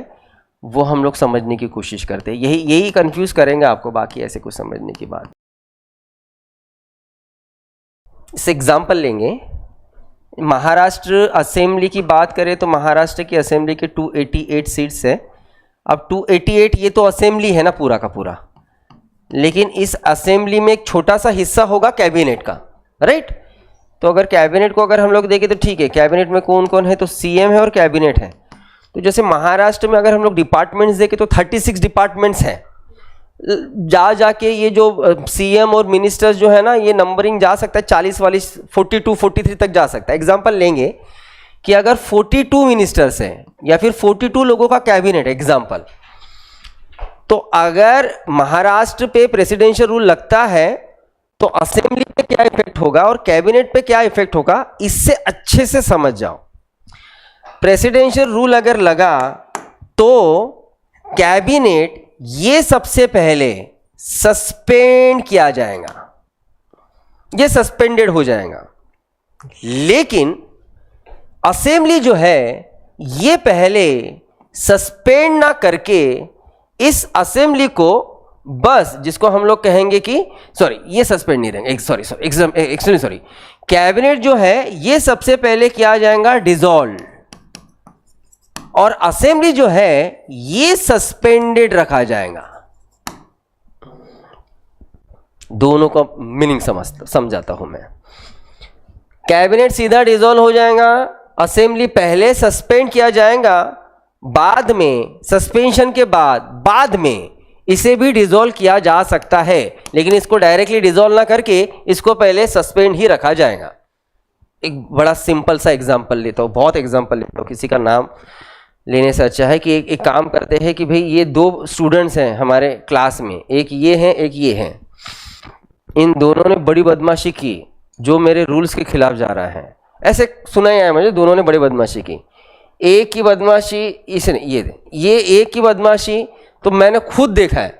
वो हम लोग समझने की कोशिश करते हैं। यही कंफ्यूज करेंगे आपको, बाकी ऐसे कुछ समझने की बात। इस एग्जाम्पल लेंगे, महाराष्ट्र असेंबली की बात करें तो महाराष्ट्र की असेंबली के 288 सीट्स है। अब 288 ये तो असेंबली है ना पूरा का पूरा, लेकिन इस असेंबली में एक छोटा सा हिस्सा होगा कैबिनेट का, राइट। तो अगर कैबिनेट को अगर हम लोग देखें तो ठीक है, कैबिनेट में कौन कौन है, तो सीएम है और कैबिनेट है। तो जैसे महाराष्ट्र में अगर हम लोग डिपार्टमेंट्स देखें तो 36 डिपार्टमेंट्स हैं। जाके ये जो सीएम और मिनिस्टर्स जो है ना, ये नंबरिंग जा सकता है 40 वाली 42 43 तक जा सकता है। एग्जाम्पल लेंगे कि अगर 42 मिनिस्टर्स हैं या फिर 42 लोगों का कैबिनेट एग्जाम्पल, तो अगर महाराष्ट्र पे प्रेसिडेंशियल रूल लगता है तो असेंबली पे क्या इफेक्ट होगा और कैबिनेट पे क्या इफेक्ट होगा, इससे अच्छे से समझ जाओ। प्रेसिडेंशियल रूल अगर लगा तो कैबिनेट ये सबसे पहले सस्पेंड किया जाएगा, ये सस्पेंडेड हो जाएगा। लेकिन असेंबली जो है ये पहले सस्पेंड ना करके इस असेंबली को बस जिसको हम लोग कहेंगे कि सॉरी ये सस्पेंड नहीं रहेंगे, सॉरी कैबिनेट जो है ये सबसे पहले किया जाएगा डिसॉल्व, और असेंबली जो है ये सस्पेंडेड रखा जाएगा। दोनों का मीनिंग समझाता हूं मैं। कैबिनेट सीधा डिसॉल्व हो जाएगा, असेंबली पहले सस्पेंड किया जाएगा, बाद में सस्पेंशन के बाद में इसे भी डिसॉल्व किया जा सकता है, लेकिन इसको डायरेक्टली डिसॉल्व ना करके इसको पहले सस्पेंड ही रखा जाएगा। एक बड़ा सिंपल सा एग्जांपल लेता हूं, बहुत एग्जांपल लेता हूं, किसी का नाम लेने से अच्छा है कि एक काम करते हैं कि भाई ये दो स्टूडेंट्स हैं हमारे क्लास में, एक ये हैं एक ये हैं, इन दोनों ने बड़ी बदमाशी की जो मेरे रूल्स के खिलाफ जा रहा है। ऐसे सुना ही आया मुझे, दोनों ने बड़ी बदमाशी की। एक की बदमाशी इसने ये एक की बदमाशी तो मैंने खुद देखा है,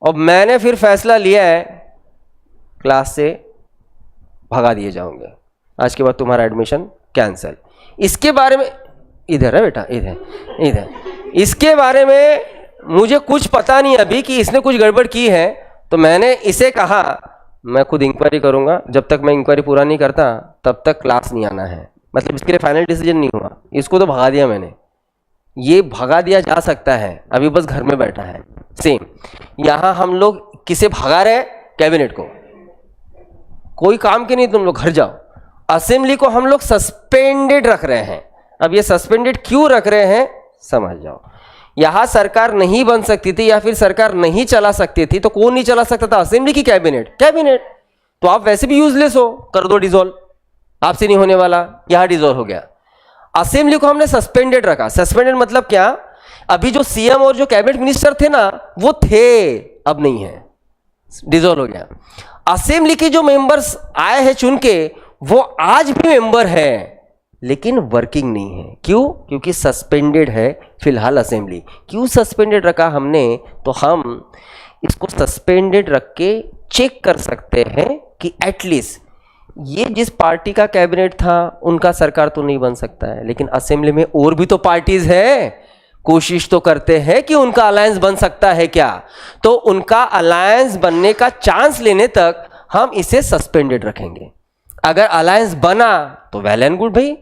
और मैंने फिर फैसला लिया है क्लास से भगा दिए जाओगे, आज के बाद तुम्हारा एडमिशन कैंसिल। इसके बारे में इधर है बेटा, इधर इसके बारे में मुझे कुछ पता नहीं अभी कि इसने कुछ गड़बड़ की है, तो मैंने इसे कहा मैं खुद इंक्वायरी करूंगा, जब तक मैं इंक्वायरी पूरा नहीं करता तब तक क्लास नहीं आना है। मतलब इसके लिए फाइनल डिसीजन नहीं हुआ, इसको तो भगा दिया मैंने, ये भगा दिया जा सकता है, अभी बस घर में बैठा है। सेम यहां हम लोग किसे भगा रहे हैं? कैबिनेट को। कोई काम के नहीं, तुम लोग घर जाओ। असेंबली को हम लोग सस्पेंडेड रख रहे हैं। अब ये सस्पेंडेड क्यों रख रहे हैं समझ जाओ। यहां सरकार नहीं बन सकती थी या फिर सरकार नहीं चला सकती थी, तो कौन नहीं चला सकता था? असेंबली की कैबिनेट। तो आप वैसे भी यूजलेस हो, कर दो डिसॉल्व, आपसे नहीं होने वाला, यहां डिसॉल्व हो गया। असेंबली को हमने सस्पेंडेड रखा। सस्पेंडेड मतलब क्या? अभी जो सीएम और जो कैबिनेट मिनिस्टर थे ना, वो थे, अब नहीं है, डिसॉल्व हो गया। असेंबली के जो मेंबर्स आए हैं चुन के, वो आज भी मेंबर है लेकिन वर्किंग नहीं है। क्यों? क्योंकि सस्पेंडेड है फिलहाल असेंबली। क्यों सस्पेंडेड रखा हमने? तो हम इसको सस्पेंडेड रख के चेक कर सकते हैं कि एटलीस्ट ये जिस पार्टी का कैबिनेट था उनका सरकार तो नहीं बन सकता है, लेकिन असेंबली में और भी तो पार्टीज है, कोशिश तो करते हैं कि उनका अलायंस बन सकता है क्या। तो उनका अलायंस बनने का चांस लेने तक हम इसे सस्पेंडेड रखेंगे। अगर अलायंस बना तो वेल एंड गुड भाई,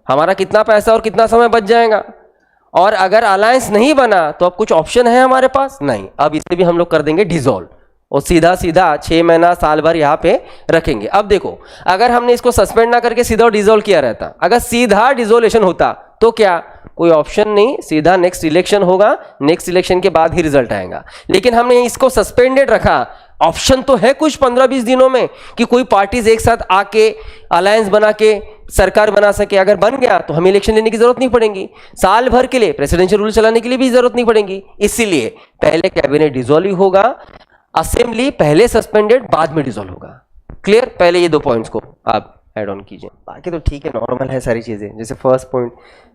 हमारा कितना पैसा और कितना समय बच जाएगा। और अगर अलायंस नहीं बना तो अब कुछ ऑप्शन है हमारे पास? नहीं। अब इसे भी हम लोग कर देंगे डिसॉल्व, और सीधा 6 महीना साल भर यहाँ पे रखेंगे। अब देखो, अगर हमने इसको सस्पेंड ना करके सीधा डिसॉल्व किया रहता, अगर सीधा डिसोल्यूशन होता तो क्या? कोई ऑप्शन नहीं, सीधा नेक्स्ट इलेक्शन होगा, नेक्स्ट इलेक्शन के बाद ही रिजल्ट आएगा। लेकिन हमने इसको सस्पेंडेड रखा। ऑप्शन तो है कुछ 15-20 दिनों में कि कोई पार्टीज एक साथ आके अलायंस बना के सरकार बना सके। अगर बन गया तो हमें इलेक्शन लेने की जरूरत नहीं पड़ेगी, साल भर के लिए प्रेसिडेंशियल रूल चलाने के लिए भी जरूरत नहीं पड़ेगी। इसीलिए पहले कैबिनेट डिसॉल्व होगा, असेंबली पहले सस्पेंडेड, बाद में डिसॉल्व होगा। क्लियर? पहले ये 2 पॉइंट्स को आप ऐड ऑन कीजिए। बाकी तो ठीक है, नॉर्मल है सारी चीजें। जैसे first point,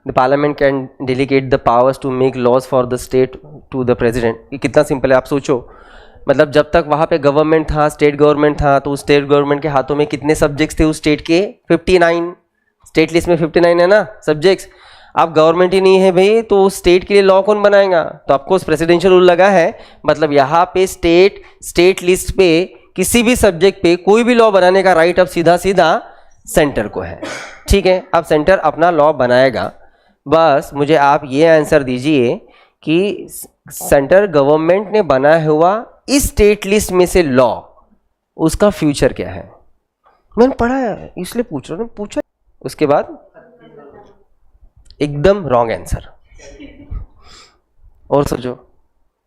the parliament can delegate the powers to make laws for the state to the president. ये कितना सिंपल है, आप सोचो। मतलब जब तक वहाँ पे गवर्नमेंट था, स्टेट गवर्नमेंट था, तो उस स्टेट गवर्नमेंट के हाथों में कितने सब्जेक्ट्स थे उस स्टेट के? 59। स्टेट लिस्ट में 59 है ना सब्जेक्ट्स। अब गवर्नमेंट ही नहीं है भाई, तो उस स्टेट के लिए लॉ कौन बनाएगा? तो आपको प्रेसिडेंशियल रूल लगा है, मतलब यहाँ पे स्टेट लिस्ट पे किसी भी सब्जेक्ट पे कोई भी लॉ बनाने का राइट अब सीधा सेंटर को है। ठीक है, अब सेंटर अपना लॉ बनाएगा। बस मुझे आप ये आंसर दीजिए कि सेंटर गवर्नमेंट ने बनाया हुआ इस स्टेट लिस्ट में से लॉ, उसका फ्यूचर क्या है? मैंने पढ़ा है इसलिए पूछ रहा हूँ, पूछा। उसके बाद एकदम रॉन्ग आंसर। और सोचो,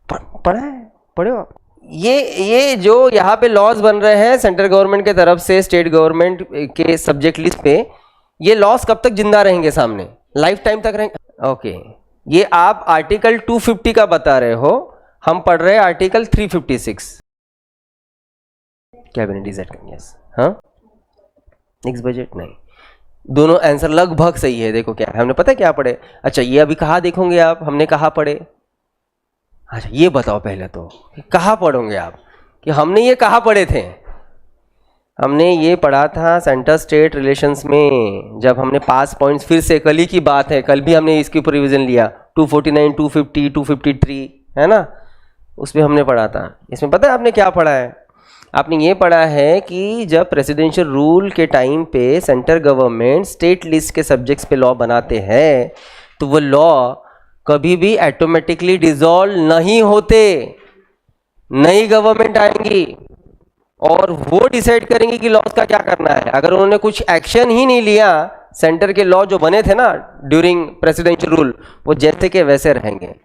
पढ़ा है, पढ़े हो आप? ये जो यहाँ पे लॉज बन रहे हैं सेंट्रल गवर्नमेंट के तरफ से स्टेट गवर्नमेंट के सब्जेक्ट लिस्ट पे, ये लॉज कब तक जिंदा रहेंगे? सामने लाइफ टाइम तक रहेंगे। ओके, ये आप आर्टिकल 250 का बता रहे हो, हम पढ़ रहे हैं आर्टिकल 356। कैबिनेट डिसाइड करेंगे। हाँ, नेक्स्ट बजट नहीं, दोनों आंसर लगभग सही है। देखो क्या है, हमने पता है क्या पढ़े? अच्छा, ये अभी कहाँ देखोगे आप? हमने कहाँ पढ़े? अच्छा, ये बताओ पहले तो, कहाँ पढ़ोगे आप कि हमने ये कहाँ पढ़े थे? हमने ये पढ़ा था सेंटर स्टेट रिलेशंस में, जब हमने पास पॉइंट्स, फिर से कल ही की बात है, कल भी हमने इसके ऊपर रिवीजन लिया, 249, 250, 253 है ना, उसमें हमने पढ़ा था। इसमें पता है आपने क्या पढ़ा है? आपने ये पढ़ा है कि जब प्रेसिडेंशियल रूल के टाइम पे सेंट्रल गवर्नमेंट स्टेट लिस्ट के सब्जेक्ट्स पे लॉ बनाते हैं तो वो लॉ कभी भी ऑटोमेटिकली डिसॉल्व नहीं होते। नई गवर्नमेंट आएंगी और वो डिसाइड करेंगे कि लॉज का क्या करना है। अगर उन्होंने कुछ एक्शन ही नहीं लिया, सेंटर के लॉ जो बने थे ना ड्यूरिंग प्रेसिडेंशियल रूल, वो जैसे के वैसे रहेंगे।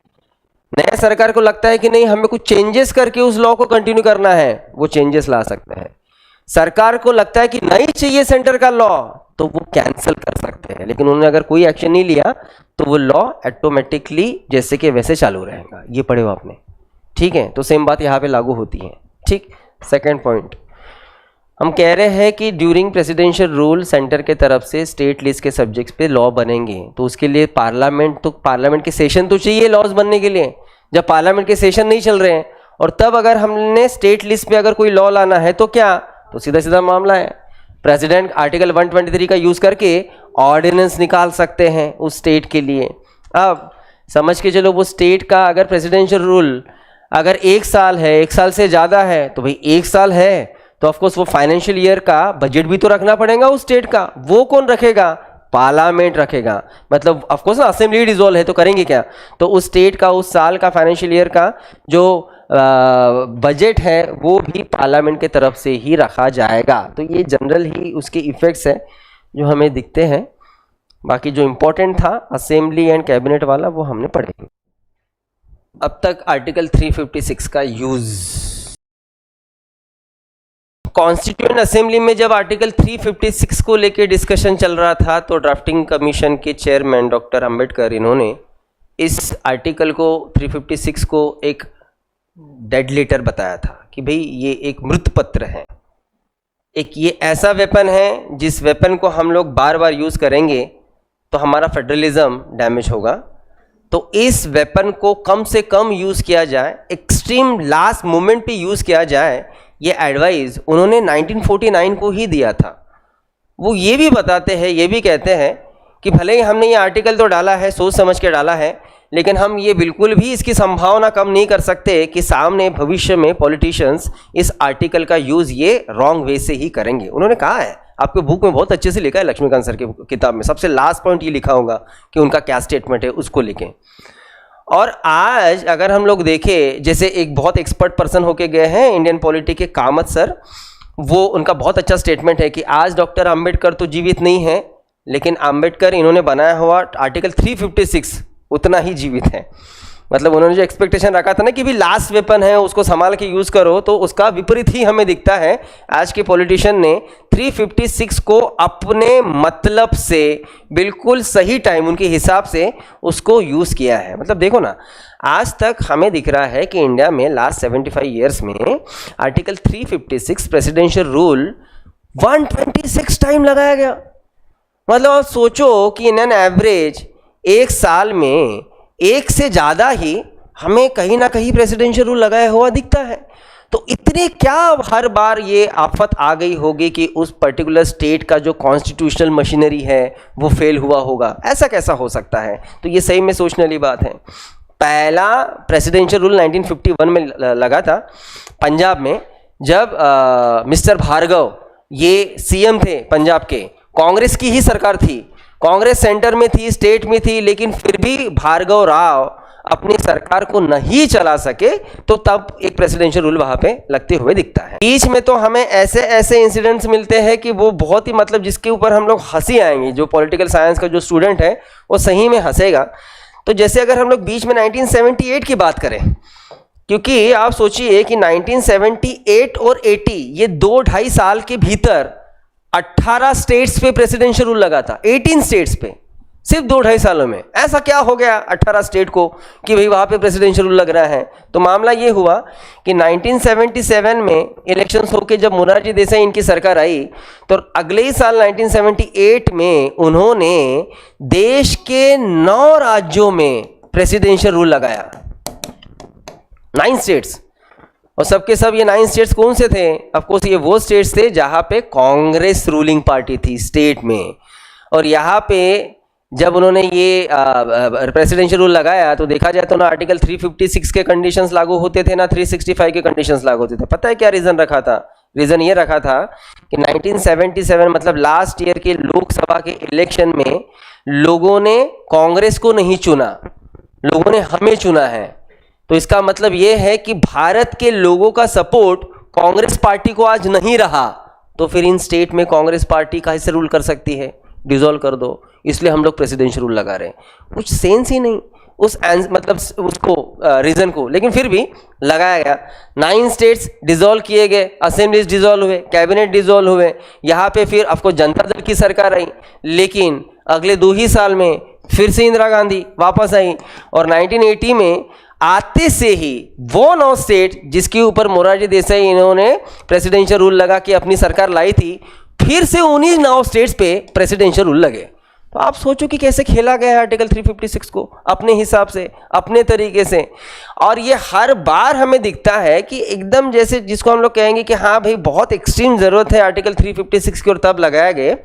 नया सरकार को लगता है कि नहीं हमें कुछ चेंजेस करके उस लॉ को कंटिन्यू करना है, वो चेंजेस ला सकते हैं। सरकार को लगता है कि नहीं चाहिए सेंटर का लॉ, तो वो कैंसिल कर सकते हैं। लेकिन उन्होंने अगर कोई एक्शन नहीं लिया तो वो लॉ ऑटोमेटिकली जैसे के वैसे चालू रहेगा। ये पढ़े हो आपने, ठीक है? तो सेम बात यहाँ पे लागू होती है, ठीक। सेकेंड पॉइंट, हम कह रहे हैं कि ड्यूरिंग प्रेसिडेंशियल रूल सेंटर के तरफ से स्टेट लिस्ट के सब्जेक्ट्स पे लॉ बनेंगे, तो उसके लिए पार्लियामेंट के सेशन तो चाहिए लॉज बनने के लिए। जब पार्लियामेंट के सेशन नहीं चल रहे हैं और तब अगर हमने स्टेट लिस्ट पे अगर कोई लॉ लाना है तो क्या, तो सीधा सीधा मामला है, प्रेसिडेंट आर्टिकल 123 का यूज करके ऑर्डिनेंस निकाल सकते हैं उस स्टेट के लिए। अब समझ के चलो, वो स्टेट का अगर प्रेसिडेंशियल रूल अगर 1 साल है, 1 साल से ज़्यादा है, तो भाई 1 साल है तो ऑफकोर्स वो फाइनेंशियल ईयर का बजट भी तो रखना पड़ेगा उस स्टेट का। वो कौन रखेगा? पार्लियामेंट रखेगा। मतलब ऑफकोर्स ना असेंबली डिसॉल्व है तो करेंगे क्या, तो उस स्टेट का उस साल का फाइनेंशियल ईयर का जो बजट है वो भी पार्लियामेंट के तरफ से ही रखा जाएगा। तो ये जनरल ही उसके इफेक्ट्स है जो हमें दिखते हैं। बाकी जो इम्पोर्टेंट था असेंबली एंड कैबिनेट वाला वो हमने पढ़े। अब तक आर्टिकल 356 का यूज, कॉन्स्टिट्यूएंट असेंबली में जब आर्टिकल 356 को लेके डिस्कशन चल रहा था तो ड्राफ्टिंग कमीशन के चेयरमैन डॉक्टर अंबेडकर, इन्होंने इस आर्टिकल को 356 को एक डेड लेटर बताया था कि भाई ये एक मृत पत्र है, एक ये ऐसा वेपन है जिस वेपन को हम लोग बार बार यूज करेंगे तो हमारा फेडरलिज्म डैमेज होगा। तो इस वेपन को कम से कम यूज किया जाए, एक्सट्रीम लास्ट मोमेंट पे यूज किया जाए, ये एडवाइस उन्होंने 1949 को ही दिया था। वो ये भी बताते हैं, ये भी कहते हैं कि भले ही हमने ये आर्टिकल तो डाला है, सोच समझ के डाला है, लेकिन हम ये बिल्कुल भी इसकी संभावना कम नहीं कर सकते कि सामने भविष्य में पॉलिटिशियंस इस आर्टिकल का यूज़ ये रॉन्ग वे से ही करेंगे। उन्होंने कहा है, आपके बुक में बहुत अच्छे से लिखा है, लक्ष्मीकांत सर की किताब में सबसे लास्ट पॉइंट ये लिखा होगा कि उनका क्या स्टेटमेंट है, उसको लिखें। और आज अगर हम लोग देखें, जैसे एक बहुत एक्सपर्ट पर्सन होके गए हैं इंडियन पॉलिटी के कामत सर, वो उनका बहुत अच्छा स्टेटमेंट है कि आज डॉक्टर अंबेडकर तो जीवित नहीं है, लेकिन अंबेडकर इन्होंने बनाया हुआ आर्टिकल 356 उतना ही जीवित है। मतलब उन्होंने जो एक्सपेक्टेशन रखा था ना कि भी लास्ट वेपन है उसको संभाल के यूज़ करो, तो उसका विपरीत ही हमें दिखता है। आज के पॉलिटिशियन ने 356 को अपने मतलब से बिल्कुल सही टाइम उनके हिसाब से उसको यूज़ किया है। मतलब देखो ना, आज तक हमें दिख रहा है कि इंडिया में लास्ट 75 ईयर्स में आर्टिकल 356 प्रेसिडेंशियल रूल 126 टाइम लगाया गया। मतलब आप सोचो कि इन एन एवरेज एक साल में एक से ज़्यादा ही हमें कहीं ना कहीं प्रेसिडेंशियल रूल लगाया हुआ दिखता है। तो इतने क्या हर बार ये आफत आ गई होगी कि उस पर्टिकुलर स्टेट का जो कॉन्स्टिट्यूशनल मशीनरी है वो फेल हुआ होगा? ऐसा कैसा हो सकता है? तो ये सही में सोचने वाली बात है। पहला प्रेसिडेंशियल रूल 1951 में लगा था पंजाब में, जब मिस्टर भार्गव ये सीएम थे पंजाब के, कांग्रेस की ही सरकार थी, कांग्रेस सेंटर में थी, स्टेट में थी, लेकिन फिर भी भार्गव राव अपनी सरकार को नहीं चला सके, तो तब एक प्रेसिडेंशियल रूल वहां पे लगते हुए दिखता है। बीच में तो हमें ऐसे ऐसे इंसिडेंट्स मिलते हैं कि वो बहुत ही मतलब जिसके ऊपर हम लोग हंसी आएंगी। जो पॉलिटिकल साइंस का जो स्टूडेंट है वो सही में हंसेगा। तो जैसे अगर हम लोग बीच में 1978 की बात करें, क्योंकि आप सोचिए कि 1978 और 80 ये 2-2.5 साल के भीतर 18 स्टेट्स पे प्रेसिडेंशियल रूल लगा था। 18 स्टेट्स पे सिर्फ 2-2.5 सालों में। ऐसा क्या हो गया 18 स्टेट को कि भाई वहां पे प्रेसिडेंशियल रूल लग रहा है? तो मामला ये हुआ कि 1977 में इलेक्शंस होके जब मोरारजी देसाई इनकी सरकार आई, तो अगले ही साल 1978 में उन्होंने देश के 9 राज्यों में प्रेसिडेंशियल रूल लगाया। 9 स्टेट्स, और सबके सब ये 9 स्टेट्स कौन से थे? ऑफकोर्स ये वो स्टेट्स थे जहाँ पे कांग्रेस रूलिंग पार्टी थी स्टेट में। और यहाँ पे जब उन्होंने ये प्रेसिडेंशियल रूल लगाया तो देखा जाए तो ना आर्टिकल 356 के कंडीशंस लागू होते थे ना 365 के कंडीशंस लागू होते थे। पता है क्या रीजन रखा था? रीजन ये रखा था कि 1977 मतलब लास्ट ईयर के लोकसभा के इलेक्शन में लोगों ने कांग्रेस को नहीं चुना, लोगों ने हमें चुना है। तो इसका मतलब ये है कि भारत के लोगों का सपोर्ट कांग्रेस पार्टी को आज नहीं रहा, तो फिर इन स्टेट में कांग्रेस पार्टी कैसे रूल कर सकती है? डिसॉल्व कर दो। इसलिए हम लोग प्रेसिडेंशियल रूल लगा रहे हैं। कुछ सेंस ही नहीं उस मतलब उसको रीजन को, लेकिन फिर भी लगाया गया। 9 स्टेट्स डिसॉल्व किए गए, असेंबलीज डिसॉल्व हुए, कैबिनेट डिसॉल्व हुए। यहाँ पे फिर आपको जनता दल की सरकार आई, लेकिन अगले 2 ही साल में फिर से इंदिरा गांधी वापस आई और 1980 में आते से ही वो 9 स्टेट जिसके ऊपर मोरारजी देसाई इन्होंने प्रेसिडेंशियल रूल लगा के अपनी सरकार लाई थी, फिर से उन्हीं 9 स्टेट्स पे प्रेसिडेंशियल रूल लगे। तो आप सोचो कि कैसे खेला गया है आर्टिकल 356 को अपने हिसाब से, अपने तरीके से। और ये हर बार हमें दिखता है कि एकदम जैसे जिसको हम लोग कहेंगे कि हाँ भाई बहुत एक्सट्रीम जरूरत है आर्टिकल 356 की और तब लगाया गए,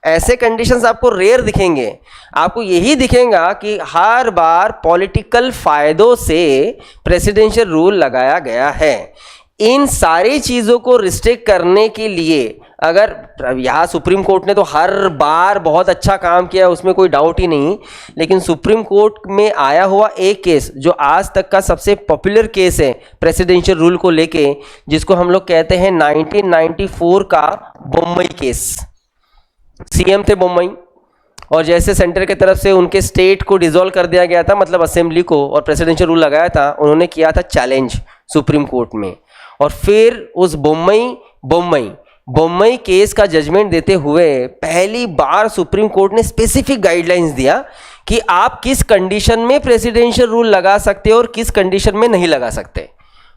ऐसे कंडीशंस आपको रेयर दिखेंगे। आपको यही दिखेगा कि हर बार पॉलिटिकल फायदों से प्रेसिडेंशियल रूल लगाया गया है। इन सारी चीज़ों को रिस्ट्रिक्ट करने के लिए अगर यहाँ सुप्रीम कोर्ट ने तो हर बार बहुत अच्छा काम किया, उसमें कोई डाउट ही नहीं, लेकिन सुप्रीम कोर्ट में आया हुआ एक केस जो आज तक का सबसे पॉपुलर केस है प्रेसिडेंशियल रूल को लेके, जिसको हम लोग कहते हैं 1994 का बम्बई केस। सीएम थे बम्बई और जैसे सेंटर की तरफ से उनके स्टेट को डिसॉल्व कर दिया गया था, मतलब असेंबली को, और प्रेसिडेंशियल रूल लगाया था, उन्होंने किया था चैलेंज सुप्रीम कोर्ट में। और फिर उस बम्बई केस का जजमेंट देते हुए पहली बार सुप्रीम कोर्ट ने स्पेसिफिक गाइडलाइंस दिया कि आप किस कंडीशन में प्रेसिडेंशियल रूल लगा सकते हो और किस कंडीशन में नहीं लगा सकते।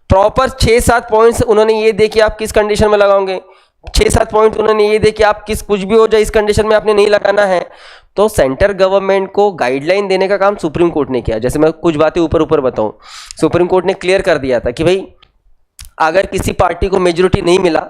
प्रॉपर 6-7 पॉइंट्स उन्होंने ये दे कि आप किस कंडीशन में लगाओगे, 6-7 पॉइंट उन्होंने ये दे कि आप किस कुछ भी हो जाए इस कंडीशन में आपने नहीं लगाना है। तो सेंटर गवर्नमेंट को गाइडलाइन देने का काम सुप्रीम कोर्ट ने किया। जैसे मैं कुछ बातें ऊपर बताऊं, सुप्रीम कोर्ट ने क्लियर कर दिया था कि भाई अगर किसी पार्टी को मेजोरिटी नहीं मिला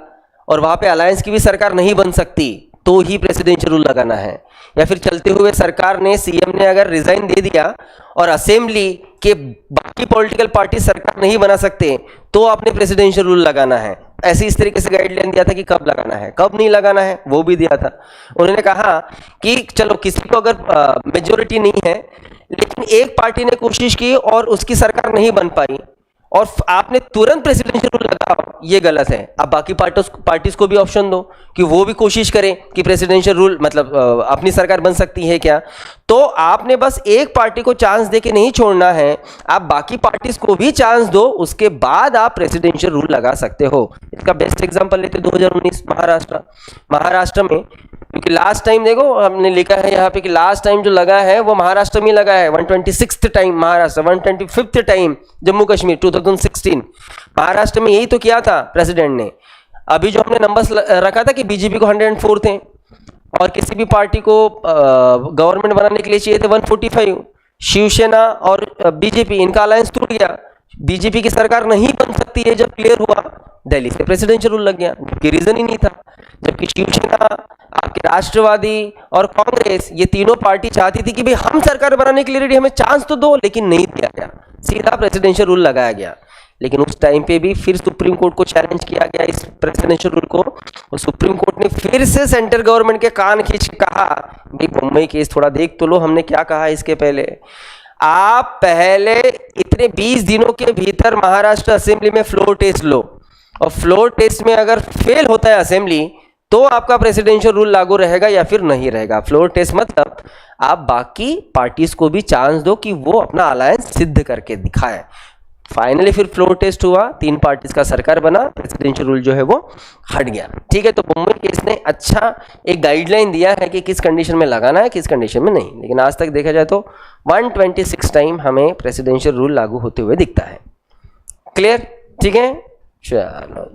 और वहां पे अलायंस की भी सरकार नहीं बन सकती तो ही प्रेसिडेंशियल रूल लगाना है, या फिर चलते हुए सरकार ने, सीएम ने अगर रिजाइन दे दिया और असेंबली के बाकी पॉलिटिकल पार्टी सरकार नहीं बना सकते तो आपने प्रेसिडेंशियल रूल लगाना है। ऐसे इस तरीके से गाइडलाइन दिया था कि कब लगाना है कब नहीं लगाना है, वो भी दिया था। उन्होंने कहा कि चलो किसी को अगर मेजोरिटी नहीं है लेकिन एक पार्टी ने कोशिश की और उसकी सरकार नहीं बन पाई और आपने तुरंत प्रेसिडेंशियल रूल लगाओ, ये गलत है। अब बाकी पार्टीज को भी ऑप्शन दो कि वो भी कोशिश करें कि प्रेसिडेंशियल रूल मतलब अपनी सरकार बन सकती है क्या। तो आपने बस एक पार्टी को चांस देके नहीं छोड़ना है, आप बाकी पार्टीज को भी चांस दो, उसके बाद आप प्रेसिडेंशियल रूल लगा सकते हो। इसका बेस्ट एग्जांपल लेते 2019 महाराष्ट्र में, क्योंकि लास्ट टाइम देखो हमने लिखा है यहाँ पे कि लास्ट टाइम जो लगा है वो महाराष्ट्र में लगा है, 126th time Maharashtra, 125th time Jammu Kashmir 2016। Maharashtra में यही तो किया था प्रेसिडेंट ने। अभी जो हमने नंबर्स रखा था कि बीजेपी को 104 थे और किसी भी पार्टी को गवर्नमेंट बनाने के लिए चाहिए थे 145। शिवसेना और बीजेपी इनका अलायंस टूट गया, बीजेपी की सरकार नहीं बन सकती है जब क्लियर हुआ, दिल्ली से प्रेसिडेंशियल रूल लग गया, जबकि रीजन ही नहीं था। जबकि शिवसेना, आपके राष्ट्रवादी और कांग्रेस, ये तीनों पार्टी चाहती थी कि भाई हम सरकार बनाने के लिए रेडी, हमें चांस तो दो, लेकिन नहीं दिया गया, सीधा प्रेसिडेंशियल रूल लगाया गया। लेकिन उस टाइम पे भी फिर सुप्रीम कोर्ट को चैलेंज किया गया इस प्रेसिडेंशियल रूल को, और सुप्रीम कोर्ट ने फिर से सेंट्रल गवर्नमेंट के कान खींच के कहा भाई बम्बई केस थोड़ा देख तो लो, हमने क्या कहा इसके पहले। आप पहले इतने 20 दिनों के भीतर महाराष्ट्र असेंबली में फ्लोर टेस्ट लो, और फ्लोर टेस्ट में अगर फेल होता है असेंबली तो आपका प्रेसिडेंशियल रूल लागू रहेगा या फिर नहीं रहेगा। फ्लोर टेस्ट मतलब आप बाकी पार्टीज को भी चांस दो कि वो अपना अलायंस सिद्ध करके दिखाएं। फाइनली फिर फ्लोर टेस्ट हुआ, 3 पार्टीज का सरकार बना, प्रेसिडेंशियल रूल जो है वो हट गया। ठीक है, तो मुंबई केस ने अच्छा एक गाइडलाइन दिया है कि किस कंडीशन में लगाना है किस कंडीशन में नहीं। लेकिन आज तक देखा जाए तो 126 टाइम हमें प्रेसिडेंशियल रूल लागू होते हुए दिखता है। क्लियर? ठीक है, चलो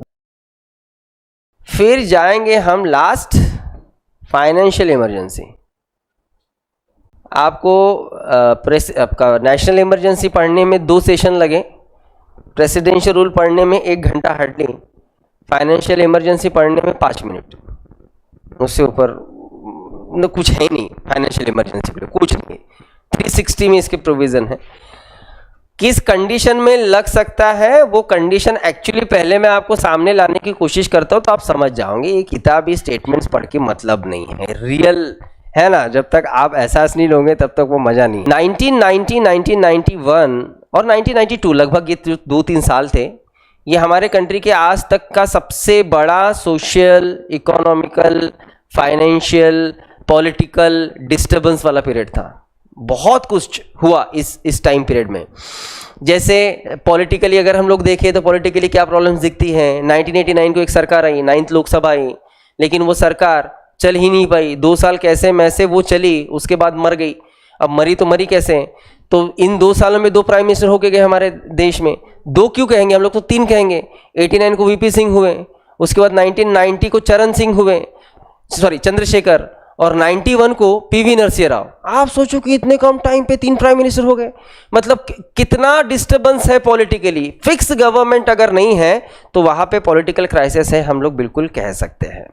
फिर जाएंगे हम लास्ट, फाइनेंशियल इमरजेंसी। आपको आपका नेशनल इमरजेंसी पढ़ने में 2 सेशन लगे, प्रेसिडेंशियल रूल पढ़ने में 1 घंटा हार्डली, फाइनेंशियल इमरजेंसी पढ़ने में 5 मिनट, उससे ऊपर कुछ है नहीं फाइनेंशियल इमरजेंसी के लिए, कुछ नहीं। 360 में इसके प्रोविजन है। किस कंडीशन में लग सकता है वो कंडीशन एक्चुअली पहले मैं आपको सामने लाने की कोशिश करता हूं तो आप समझ जाओगे। ये किताबी स्टेटमेंट्स पढ़ के मतलब नहीं है, रियल है ना। जब तक आप एहसास नहीं लोगे तब तक वो मजा नहीं। 1990, 1991 और 1992 लगभग ये 2-3 साल थे। ये हमारे कंट्री के आज तक का सबसे बड़ा social, economical, financial, political disturbance वाला पीरियड था। बहुत कुछ हुआ इस टाइम पीरियड में। जैसे पॉलिटिकली अगर हम लोग देखें तो पॉलिटिकली क्या प्रॉब्लम्स दिखती हैं। 1989 को एक सरकार आई, 9th लोकसभा आई, लेकिन वो सरकार चल ही नहीं पाई। 2 साल कैसे मैसे वो चली, उसके बाद मर गई। अब मरी तो मरी कैसे? तो इन 2 सालों में 2 प्राइम मिनिस्टर होके गए हमारे देश में। 2 क्यों कहेंगे हम लोग, तो 3 कहेंगे। 89 को वीपी सिंह हुए, उसके बाद 1990 को चरण सिंह हुए, चंद्रशेखर, और 91 को पीवी नरसिम्हा राव। आप सोचो कि इतने कम टाइम पे 3 प्राइम मिनिस्टर हो गए। मतलब कितना डिस्टर्बेंस है पॉलिटिकली। फिक्स गवर्नमेंट अगर नहीं है तो वहां पे पॉलिटिकल क्राइसिस है, हम लोग बिल्कुल कह सकते हैं।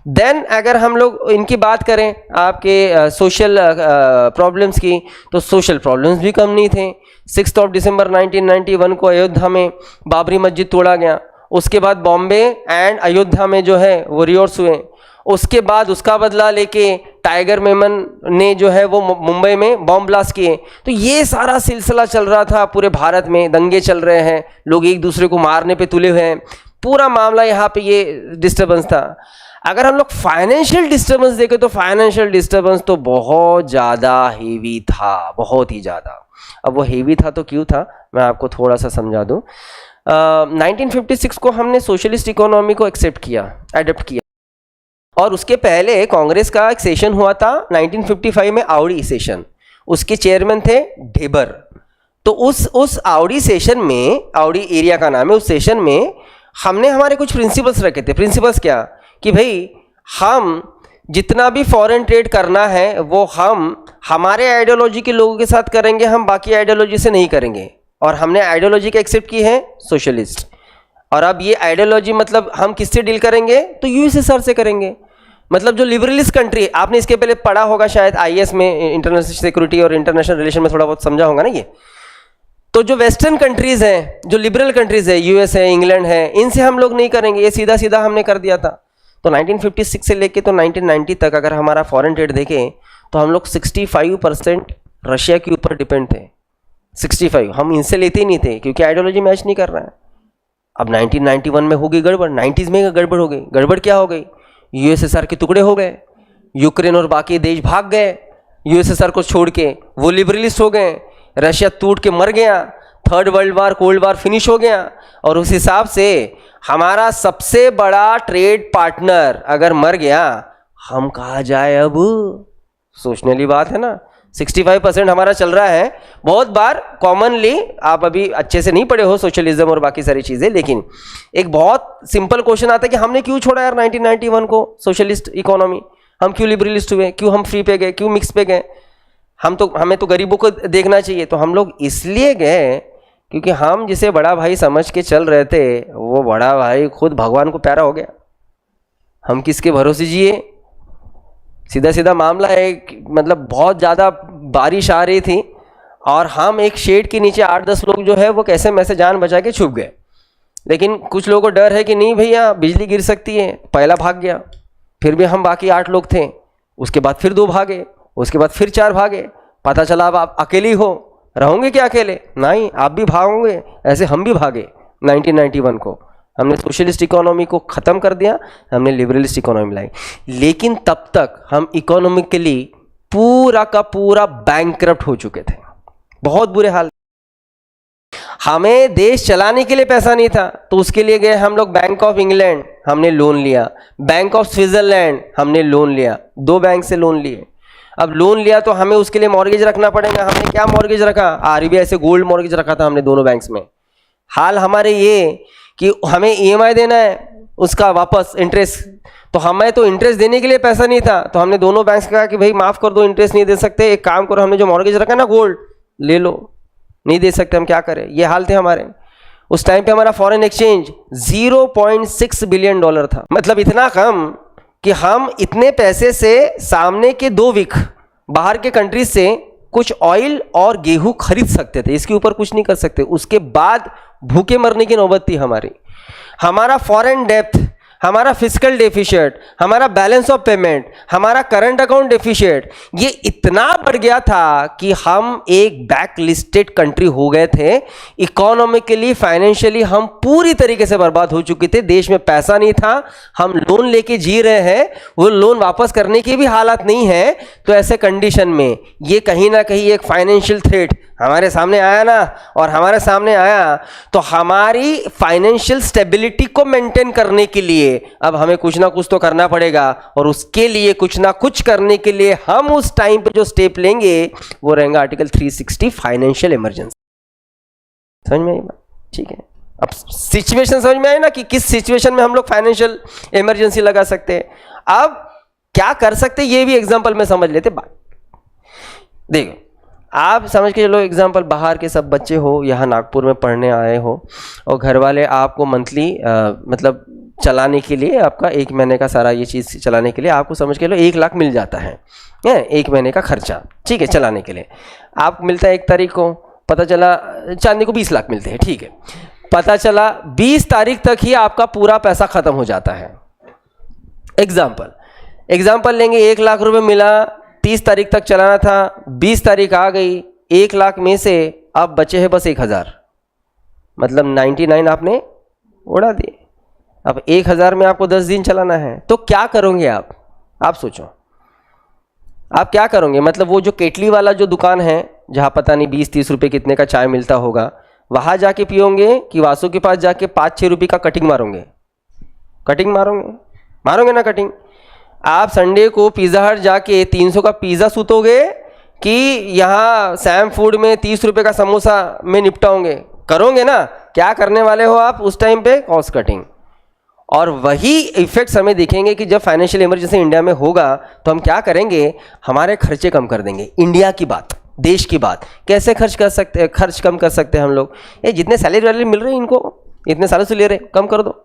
देन अगर हम लोग इनकी बात करें आपके सोशल प्रॉब्लम्स की, तो सोशल प्रॉब्लम्स भी कम नहीं थे। 6 दिसंबर 1991 को अयोध्या में बाबरी मस्जिद तोड़ा गया। उसके बाद बॉम्बे एंड अयोध्या में जो है वो रियोट्स हुए। उसके बाद उसका बदला लेके टाइगर मेमन ने जो है वो मुंबई में बॉम्ब ब्लास्ट किए। तो ये सारा सिलसिला चल रहा था पूरे भारत में, दंगे चल रहे हैं, लोग एक दूसरे को मारने पे तुले हुए हैं। पूरा मामला यहाँ पे ये डिस्टर्बेंस था। अगर हम लोग फाइनेंशियल डिस्टर्बेंस देखें तो फाइनेंशियल डिस्टर्बेंस तो बहुत ज़्यादा हेवी था, बहुत ही ज़्यादा। अब वो हेवी था तो क्यों था, मैं आपको थोड़ा सा समझा दूँ। 1956 को हमने सोशलिस्ट इकोनॉमी को एक्सेप्ट किया, एडप्ट किया। और उसके पहले कांग्रेस का एक सेशन हुआ था 1955 में, आवड़ी सेशन। उसके चेयरमैन थे ढेबर। तो उस आवड़ी सेशन में, आवड़ी एरिया का नाम है, उस सेशन में हमने हमारे कुछ प्रिंसिपल्स रखे थे। प्रिंसिपल्स क्या कि भाई हम जितना भी फॉरेन ट्रेड करना है वो हम हमारे आइडियोलॉजी के लोगों के साथ करेंगे, हम बाकी आइडियोलॉजी से नहीं करेंगे। और हमने आइडियोलॉजी का एक्सेप्ट की है सोशलिस्ट। और अब ये आइडियोलॉजी मतलब हम किससे डील करेंगे, तो यूएसएसआर से करेंगे। मतलब जो लिबरलिस्ट कंट्री, आपने इसके पहले पढ़ा होगा शायद आईएएस में, इंटरनेशनल सिक्योरिटी और इंटरनेशनल रिलेशन में थोड़ा बहुत समझा होगा ना ये। तो जो वेस्टर्न कंट्रीज हैं, जो लिबरल कंट्रीज है, यूएस है, इंग्लैंड है, इनसे हम लोग नहीं करेंगे। ये सीधा सीधा हमने कर दिया था। तो 1956 से लेके तो 1990 तक अगर हमारा फॉरेन ट्रेड देखें तो हम लोग 65% रशिया के ऊपर डिपेंड थे। 65 हम इनसे लेते ही नहीं थे क्योंकि आइडियोलॉजी मैच नहीं कर रहा है। अब 1991 में हो गई गड़बड़, 90s में गड़बड़ हो गई। गड़बड़ क्या हो गई, यूएसएसआर के टुकड़े हो गए, यूक्रेन और बाकी देश भाग गए यूएसएसआर को छोड़ के, वो लिबरलिस्ट हो गए, रशिया टूट के मर गया, 3rd world war, cold war finish हो गया। और उस हिसाब से हमारा सबसे बड़ा ट्रेड पार्टनर अगर मर गया, हम कहाँ जाए अब, सोचने वाली बात है ना। 65% हमारा चल रहा है। बहुत बार कॉमनली, आप अभी अच्छे से नहीं पढ़े हो सोशलिज्म और बाकी सारी चीज़ें, लेकिन एक बहुत सिंपल क्वेश्चन आता है कि हमने क्यों छोड़ा यार 1991 को सोशलिस्ट इकोनॉमी, हम क्यों लिबरलिस्ट हुए, क्यों हम फ्री पे गए, क्यों मिक्स पे गए। हमें तो गरीबों को देखना चाहिए। तो हम लोग इसलिए गए क्योंकि हम जिसे बड़ा भाई समझ के चल रहे थे वो बड़ा भाई खुद भगवान को प्यारा हो गया। हम किसके भरोसे जिए, सीधा सीधा मामला है। मतलब बहुत ज़्यादा बारिश आ रही थी और हम एक शेड के नीचे 8-10 लोग जो है वो कैसे मैसे जान बचा के छुप गए। लेकिन कुछ लोगों को डर है कि नहीं भैया बिजली गिर सकती है, पहला भाग गया। फिर भी हम बाकी 8 लोग थे, उसके बाद फिर 2 भागे, उसके बाद फिर 4 भागे। पता चला अब आप अकेले ही हो, रहोगे क्या अकेले, नहीं आप भी भागोगे। ऐसे हम भी भागे। 1991 को हमने सोशलिस्ट इकोनॉमी को ख़त्म कर दिया, हमने लिबरलिस्ट इकोनॉमी लाई। लेकिन तब तक हम इकोनॉमिकली पूरा का पूरा बैंकरप्ट हो चुके थे, बहुत बुरे हाल। हमें देश चलाने के लिए पैसा नहीं था, तो उसके लिए गए हम लोग बैंक ऑफ इंग्लैंड, हमने लोन लिया। बैंक ऑफ स्विट्जरलैंड हमने लोन लिया, 2 बैंक से लोन लिए। अब लोन लिया तो हमें उसके लिए मॉर्गेज रखना पड़ेगा। हमने क्या मॉर्गेज रखा, आरबीआई से गोल्ड मॉर्गेज रखा था हमने दोनों बैंक्स में। हाल हमारे ये कि हमें ईएमआई देना है, उसका वापस इंटरेस्ट, तो हमें तो इंटरेस्ट देने के लिए पैसा नहीं था। तो हमने दोनों बैंक से कहा कि भाई माफ़ कर दो, इंटरेस्ट नहीं दे सकते, एक काम करो, हमने जो मॉर्गेज रखा ना गोल्ड ले लो, नहीं दे सकते हम क्या करें। ये हाल थे हमारे। उस टाइम पे हमारा फॉरेन एक्सचेंज $0.6 बिलियन था। मतलब इतना कम कि हम इतने पैसे से सामने के 2 वीक बाहर के कंट्रीज से कुछ ऑयल और गेहूं खरीद सकते थे, इसके ऊपर कुछ नहीं कर सकते। उसके बाद भूखे मरने की नौबत थी हमारी। हमारा फॉरेन डेप्थ, हमारा फिस्कल डेफिशिएट, हमारा बैलेंस ऑफ पेमेंट, हमारा करंट अकाउंट डेफिशिएट, ये इतना बढ़ गया था कि हम एक बैक लिस्टेड कंट्री हो गए थे। इकोनॉमिकली, फाइनेंशियली हम पूरी तरीके से बर्बाद हो चुके थे। देश में पैसा नहीं था, हम लोन लेके जी रहे हैं, वो लोन वापस करने की भी हालत नहीं है। तो ऐसे कंडीशन में ये कहीं ना कहीं एक फाइनेंशियल थ्रेट हमारे सामने आया ना, और हमारे सामने आया तो हमारी फाइनेंशियल स्टेबिलिटी को मेंटेन करने के लिए अब हमें कुछ ना कुछ तो करना पड़ेगा, और उसके लिए कुछ ना कुछ करने के लिए हम उस टाइम पे जो स्टेप लेंगे वो रहेगा आर्टिकल 360 फाइनेंशियल इमरजेंसी। समझ में आई बात? ठीक है, अब सिचुएशन समझ में आई ना कि किस सिचुएशन में हम लोग फाइनेंशियल इमरजेंसी लगा सकते हैं। अब क्या कर सकते हैं ये भी एग्जांपल में समझ लेते बात। देखो, आप समझ के चलो एग्जाम्पल, बाहर के सब बच्चे हो, यहाँ नागपुर में पढ़ने आए हो, और घर वाले आपको मंथली मतलब चलाने के लिए, आपका 1 महीने का सारा ये चीज़ चलाने के लिए आपको समझ के लो 1 लाख मिल जाता है 1 महीने का खर्चा, ठीक है, चलाने के लिए। आपको मिलता है 1 तारीख को, पता चला चांदी को 20 लाख मिलते हैं, ठीक है, पता चला 20 तारीख तक ही आपका पूरा पैसा खत्म हो जाता है। एग्जाम्पल लेंगे, 1 लाख रुपए मिला, 30 तारीख तक चलाना था, 20 तारीख आ गई, 1 लाख में से अब बचे हैं बस 1000, मतलब 99 आपने उड़ा दिए। अब 1000 में आपको 10 दिन चलाना है, तो क्या करोगे आप सोचो, आप क्या करोगे? मतलब वो जो केटली वाला जो दुकान है जहाँ पता नहीं 20-30 रुपये कितने का चाय मिलता होगा, वहाँ जाके पियोगे कि वासु के पास जाके 5-6 रुपये का कटिंग मारोगे? कटिंग मारोगे ना कटिंग। आप संडे को पिज़्ज़ा हट जाके 300 का पिज़्ज़ा सूतोगे कि यहाँ सैम फूड में 30 रुपये का समोसा में निपटाओगे? करोगे ना। क्या करने वाले हो आप उस टाइम पे? Cost cutting. और वही इफेक्ट्स हमें दिखेंगे कि जब फाइनेंशियल इमरजेंसी इंडिया में होगा तो हम क्या करेंगे, हमारे खर्चे कम कर देंगे। इंडिया की बात, देश की बात, कैसे खर्च कम कर सकते हैं हम लोग? ये जितने सैलरी वाले मिल रहे हैं इनको, इतने सालों से ले रहे, कम कर दो,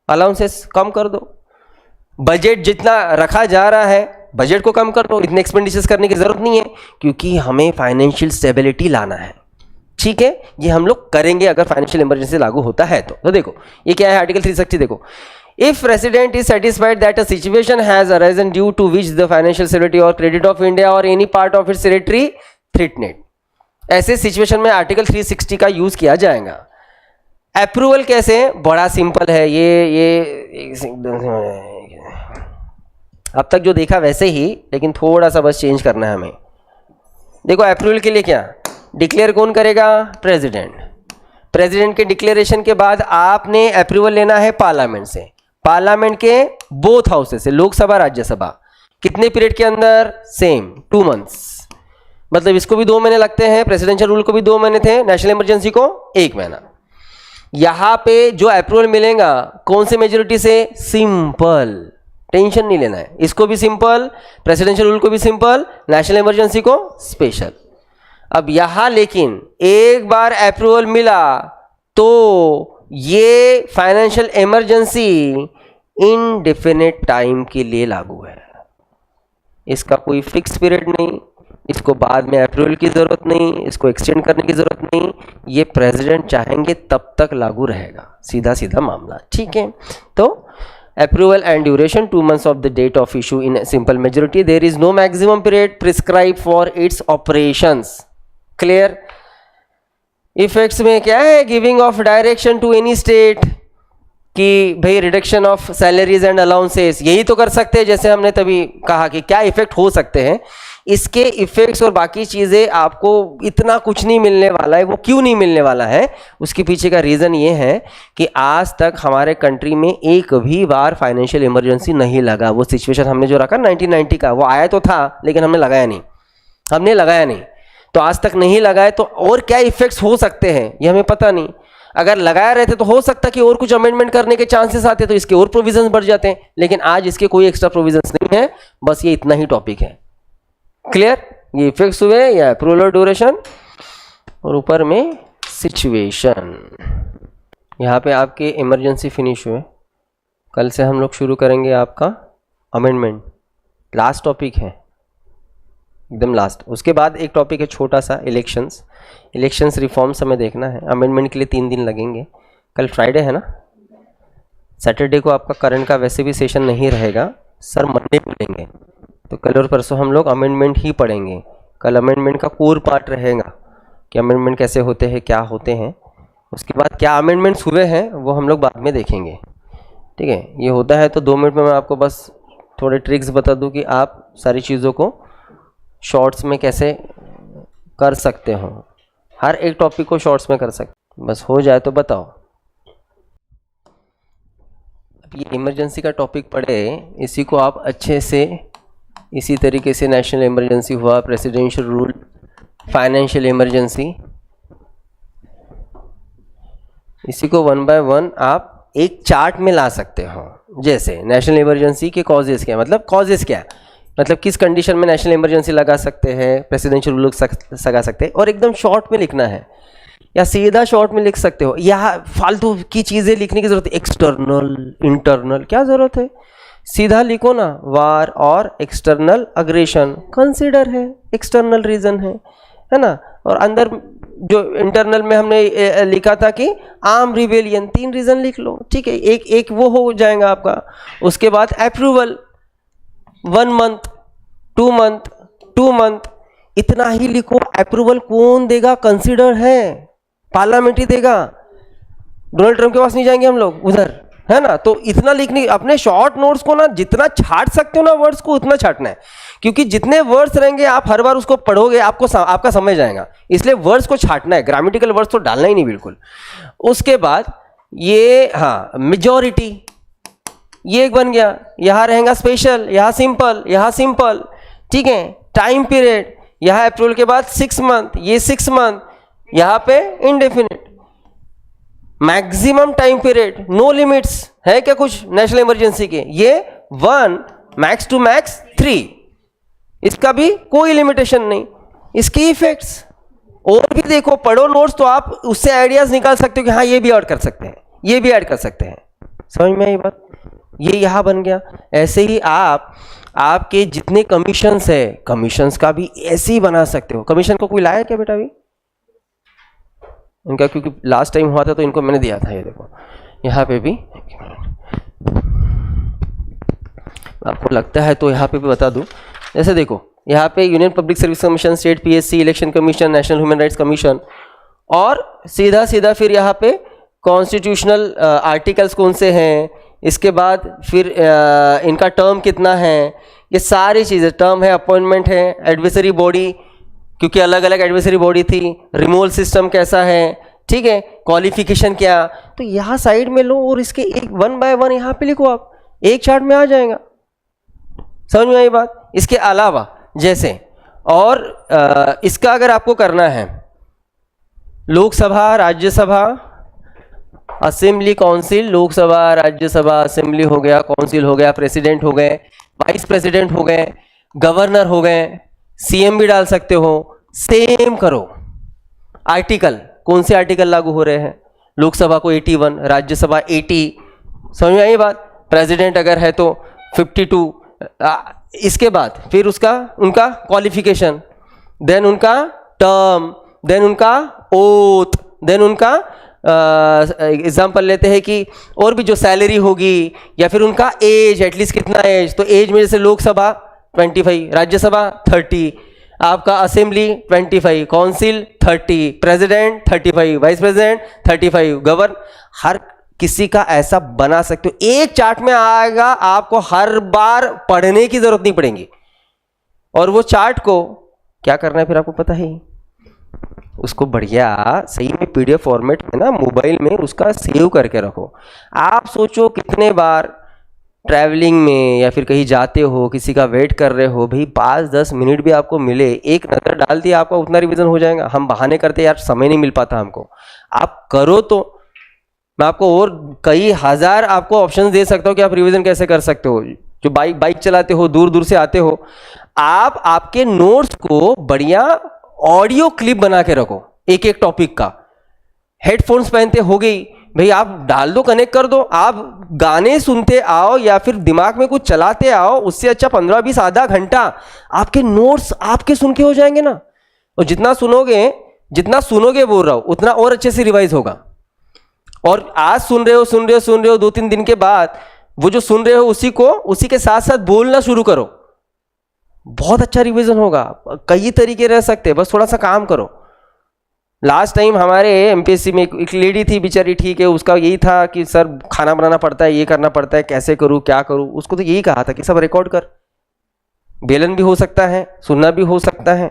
अलाउंसेस कम कर दो, बजट जितना रखा जा रहा है बजट को कम कर दो, इतने एक्सपेंडिचर्स करने की जरूरत नहीं है, क्योंकि हमें फाइनेंशियल स्टेबिलिटी लाना है। ठीक है, ये हम लोग करेंगे अगर फाइनेंशियल इमरजेंसी लागू होता है तो देखो ये क्या है, आर्टिकल 360 देखो, if resident is satisfied that a situation has arisen due to which the financial stability or credit of India or any part of its territory threatened, ऐसे सिचुएशन में आर्टिकल 360 का यूज किया जाएगा। अप्रूवल कैसे? बड़ा simple है, ये अब तक जो देखा वैसे ही, लेकिन थोड़ा सा बस चेंज करना है हमें। देखो अप्रूवल के लिए क्या डिक्लेयर कौन करेगा? प्रेसिडेंट के डिक्लेरेशन के बाद आपने अप्रूवल लेना है पार्लियामेंट से, पार्लियामेंट के बोथ हाउसेस से, लोकसभा राज्यसभा। कितने पीरियड के अंदर? सेम 2 मंथ्स, मतलब इसको भी 2 महीने लगते हैं, प्रेसिडेंशियल रूल को भी 2 महीने थे, नेशनल इमरजेंसी को 1 महीना। यहां पे जो अप्रूवल मिलेगा कौन से मेजोरिटी से? सिंपल, टेंशन नहीं लेना है, इसको भी सिंपल, प्रेसिडेंशियल रूल को भी सिंपल, नेशनल इमरजेंसी को स्पेशल। अब यहां लेकिन एक बार अप्रूवल मिला तो ये फाइनेंशियल इमरजेंसी इनडेफिनेट टाइम के लिए लागू है, इसका कोई फिक्स पीरियड नहीं, इसको बाद में अप्रूवल की जरूरत नहीं, इसको एक्सटेंड करने की जरूरत नहीं, ये प्रेसिडेंट चाहेंगे तब तक लागू रहेगा, सीधा सीधा मामला। ठीक है, तो approval and duration 2 months of the date of issue in a simple majority, there is no maximum period prescribed for its operations. Clear? Effects में क्या है? Giving of direction to any state कि भाई reduction of salaries and allowances, यही तो कर सकते हैं, जैसे हमने तभी कहा कि क्या इफेक्ट हो सकते हैं। इसके इफेक्ट्स और बाकी चीज़ें आपको इतना कुछ नहीं मिलने वाला है। वो क्यों नहीं मिलने वाला है? उसके पीछे का रीज़न ये है कि आज तक हमारे कंट्री में एक भी बार फाइनेंशियल इमरजेंसी नहीं लगा। वो सिचुएशन हमने जो रखा 1990 का, वो आया तो था लेकिन हमने लगाया नहीं, तो आज तक नहीं लगाए। तो और क्या इफेक्ट्स हो सकते हैं ये हमें पता नहीं। अगर लगाया रहते तो हो सकता कि और कुछ अमेंडमेंट करने के चांसेस आते, तो इसके और प्रोविजंस बढ़ जाते हैं, लेकिन आज इसके कोई एक्स्ट्रा प्रोविजंस नहीं है। बस ये इतना ही टॉपिक है। क्लियर? ये इफेक्ट्स हुए या अप्रूवल और ड्यूरेशन, और ऊपर में सिचुएशन। यहाँ पे आपके इमरजेंसी फिनिश हुए। कल से हम लोग शुरू करेंगे आपका अमेंडमेंट लास्ट टॉपिक है, एकदम लास्ट। उसके बाद एक टॉपिक है छोटा सा, इलेक्शंस रिफॉर्म्स हमें देखना है। अमेंडमेंट के लिए 3 दिन लगेंगे। कल फ्राइडे है ना, सैटरडे को आपका करंट का वैसे भी सेशन नहीं रहेगा, सर मंडे को लेंगे, तो कल और परसों हम लोग अमेंडमेंट ही पढ़ेंगे। कल अमेंडमेंट का कोर पार्ट रहेगा कि अमेंडमेंट कैसे होते हैं, क्या होते हैं। उसके बाद क्या अमेंडमेंट्स हुए हैं वो हम लोग बाद में देखेंगे, ठीक है। ये होता है तो 2 मिनट में मैं आपको बस थोड़े ट्रिक्स बता दूं कि आप सारी चीज़ों को शॉर्ट्स में कैसे कर सकते हो, हर एक टॉपिक को शॉर्ट्स में कर सकते, बस हो जाए तो बताओ। अब ये इमरजेंसी का टॉपिक पढ़े, इसी को आप अच्छे से इसी तरीके से नेशनल इमरजेंसी हुआ, प्रेसिडेंशियल रूल, फाइनेंशियल इमरजेंसी, इसी को 1 बाय 1 आप एक चार्ट में ला सकते हो। जैसे नेशनल इमरजेंसी के कॉजेज़ क्या है, मतलब कॉजेज़ क्या है, मतलब किस कंडीशन में नेशनल इमरजेंसी लगा सकते हैं, प्रेसिडेंशियल रूल लगा सकते हैं, और एकदम शॉर्ट में लिखना है या सीधा शॉर्ट में लिख सकते हो, या फालतू की चीज़ें लिखने की ज़रूरत है, एक्सटर्नल इंटरनल क्या ज़रूरत है, सीधा लिखो ना, वार और एक्सटर्नल अग्रेशन कंसिडर है, एक्सटर्नल रीजन है ना। और अंदर जो इंटरनल में हमने लिखा था कि आर्म रिबेलियन, 3 रीजन लिख लो, ठीक है, एक वो हो जाएगा आपका। उसके बाद अप्रूवल 1 मंथ 2 मंथ 2 मंथ, इतना ही लिखो। अप्रूवल कौन देगा, कंसिडर है, पार्लियामेंट ही देगा, डोनाल्ड ट्रंप के पास नहीं जाएंगे हम लोग उधर, है ना। तो इतना लिखने, अपने शॉर्ट नोट्स को ना जितना छाट सकते हो ना वर्ड्स को उतना छाटना है, क्योंकि जितने वर्ड्स रहेंगे आप हर बार उसको पढ़ोगे आपका समझ जाएगा, इसलिए वर्ड्स को छाटना है, ग्रामेटिकल वर्ड्स तो डालना ही नहीं बिल्कुल। उसके बाद ये हाँ मेजॉरिटी, ये एक बन गया, यहाँ रहेगा स्पेशल, यहाँ सिंपल, ठीक है। टाइम पीरियड, यहाँ अप्रूवल के बाद 6 मंथ, ये 6 मंथ, यहाँ पे indefinite. Maximum time period, no limits है क्या कुछ नेशनल इमरजेंसी के, ये 1 मैक्स टू मैक्स 3, इसका भी कोई लिमिटेशन नहीं। इसकी इफेक्ट्स और भी देखो, पढ़ो नोट्स तो आप उससे आइडियाज निकाल सकते हो कि हाँ ये भी ऐड कर सकते हैं, ये भी ऐड कर सकते हैं। समझ में आई बात, ये यहाँ बन गया। ऐसे ही आपके जितने कमीशंस है, कमीशंस का भी ऐसे ही बना सकते हो। कमीशन को कोई लाया क्या बेटा अभी इनका, क्योंकि लास्ट टाइम हुआ था तो इनको मैंने दिया था। ये देखो यहाँ पे भी आपको लगता है तो यहाँ पे भी बता दूं। जैसे देखो यहाँ पे union public service commission, state PSC, election commission, national human rights commission, और सीधा फिर यहाँ पे कॉन्स्टिट्यूशनल आर्टिकल्स कौन से हैं, इसके बाद फिर इनका टर्म कितना है, ये सारी चीज़ें, टर्म है, अपॉइंटमेंट है, एडवाइजरी बॉडी, क्योंकि अलग अलग एडवाइजरी बॉडी थी, रिमूवल सिस्टम कैसा है, ठीक है, क्वालिफिकेशन क्या, तो यहाँ साइड में लो और इसके एक 1 बाय 1 यहाँ पे लिखो, आप एक चार्ट में आ जाएगा। समझ में आई बात। इसके अलावा जैसे और इसका अगर आपको करना है, Lok Sabha, Rajya Sabha, assembly, council, Lok Sabha, Rajya Sabha, assembly हो गया, काउंसिल हो गया, प्रेसिडेंट हो गए, वाइस प्रेसिडेंट हो गए, गवर्नर हो गए, सीएम भी डाल सकते हो। सेम करो, आर्टिकल, कौन से आर्टिकल लागू हो रहे हैं, लोकसभा को 81, राज्यसभा 80, समझ में आई बात। प्रेसिडेंट अगर है तो 52। इसके बाद फिर उनका क्वालिफिकेशन, देन उनका टर्म, देन उनका ओथ, देन उनका एग्जाम्पल लेते हैं कि और भी जो सैलरी होगी, या फिर उनका एज, एटलीस्ट कितना एज, तो एज में जैसे लोकसभा 25, राज्यसभा 30, आपका assembly 25, council 30, president 35, vice president 35, governor, हर किसी का ऐसा बना सकते हो। एक चार्ट में आएगा, आपको हर बार पढ़ने की जरूरत नहीं पड़ेगी। और वो चार्ट को क्या करना है फिर आपको पता है, उसको बढ़िया सही में पीडीएफ फॉर्मेट में ना मोबाइल में उसका सेव करके रखो। आप सोचो कितने बार ट्रैवलिंग में या फिर कहीं जाते हो, किसी का वेट कर रहे हो, भाई 5-10 मिनट भी आपको मिले, एक नज़र डाल दिया, आपका उतना रिवीजन हो जाएगा। हम बहाने करते यार समय नहीं मिल पाता हमको, आप करो तो मैं आपको और कई हज़ार आपको ऑप्शन दे सकता हूँ कि आप रिवीजन कैसे कर सकते हो। जो बाइक चलाते हो, दूर दूर से आते हो, आप आपके नोट्स को बढ़िया ऑडियो क्लिप बना के रखो, एक एक टॉपिक का। हेडफोन्स पहनते हो गई, भाई आप डाल दो, कनेक्ट कर दो, आप गाने सुनते आओ या फिर दिमाग में कुछ चलाते आओ, उससे अच्छा 15-20 आधा घंटा आपके नोट्स आपके सुन के हो जाएंगे ना। और जितना सुनोगे बोल रहा हूं, उतना और अच्छे से रिवाइज होगा। और आज सुन रहे हो 2-3 दिन के बाद वो जो सुन रहे हो उसी के साथ साथ बोलना शुरू करो, बहुत अच्छा रिवीजन होगा। कई तरीके रह सकते हैं, बस थोड़ा सा काम करो। लास्ट टाइम हमारे एमपीएससी में एक लेडी थी बेचारी, ठीक है, उसका यही था कि सर खाना बनाना पड़ता है, ये करना पड़ता है, कैसे करूं क्या करूं। उसको तो यही कहा था कि सब रिकॉर्ड कर, बेलन भी हो सकता है, सुनना भी हो सकता है,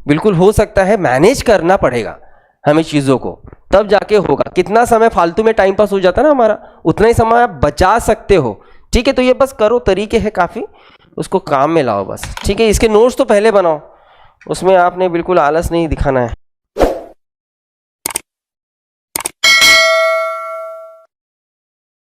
बिल्कुल हो सकता है, मैनेज करना पड़ेगा हमें चीज़ों को, तब जाके होगा। कितना समय फालतू में टाइम पास हो जाता है ना हमारा, उतना ही समय आप बचा सकते हो। ठीक है, तो ये बस करो, तरीके हैं काफ़ी, उसको काम में लाओ बस। ठीक है, इसके नोट्स तो पहले बनाओ, उसमें आपने बिल्कुल आलस नहीं दिखाना है।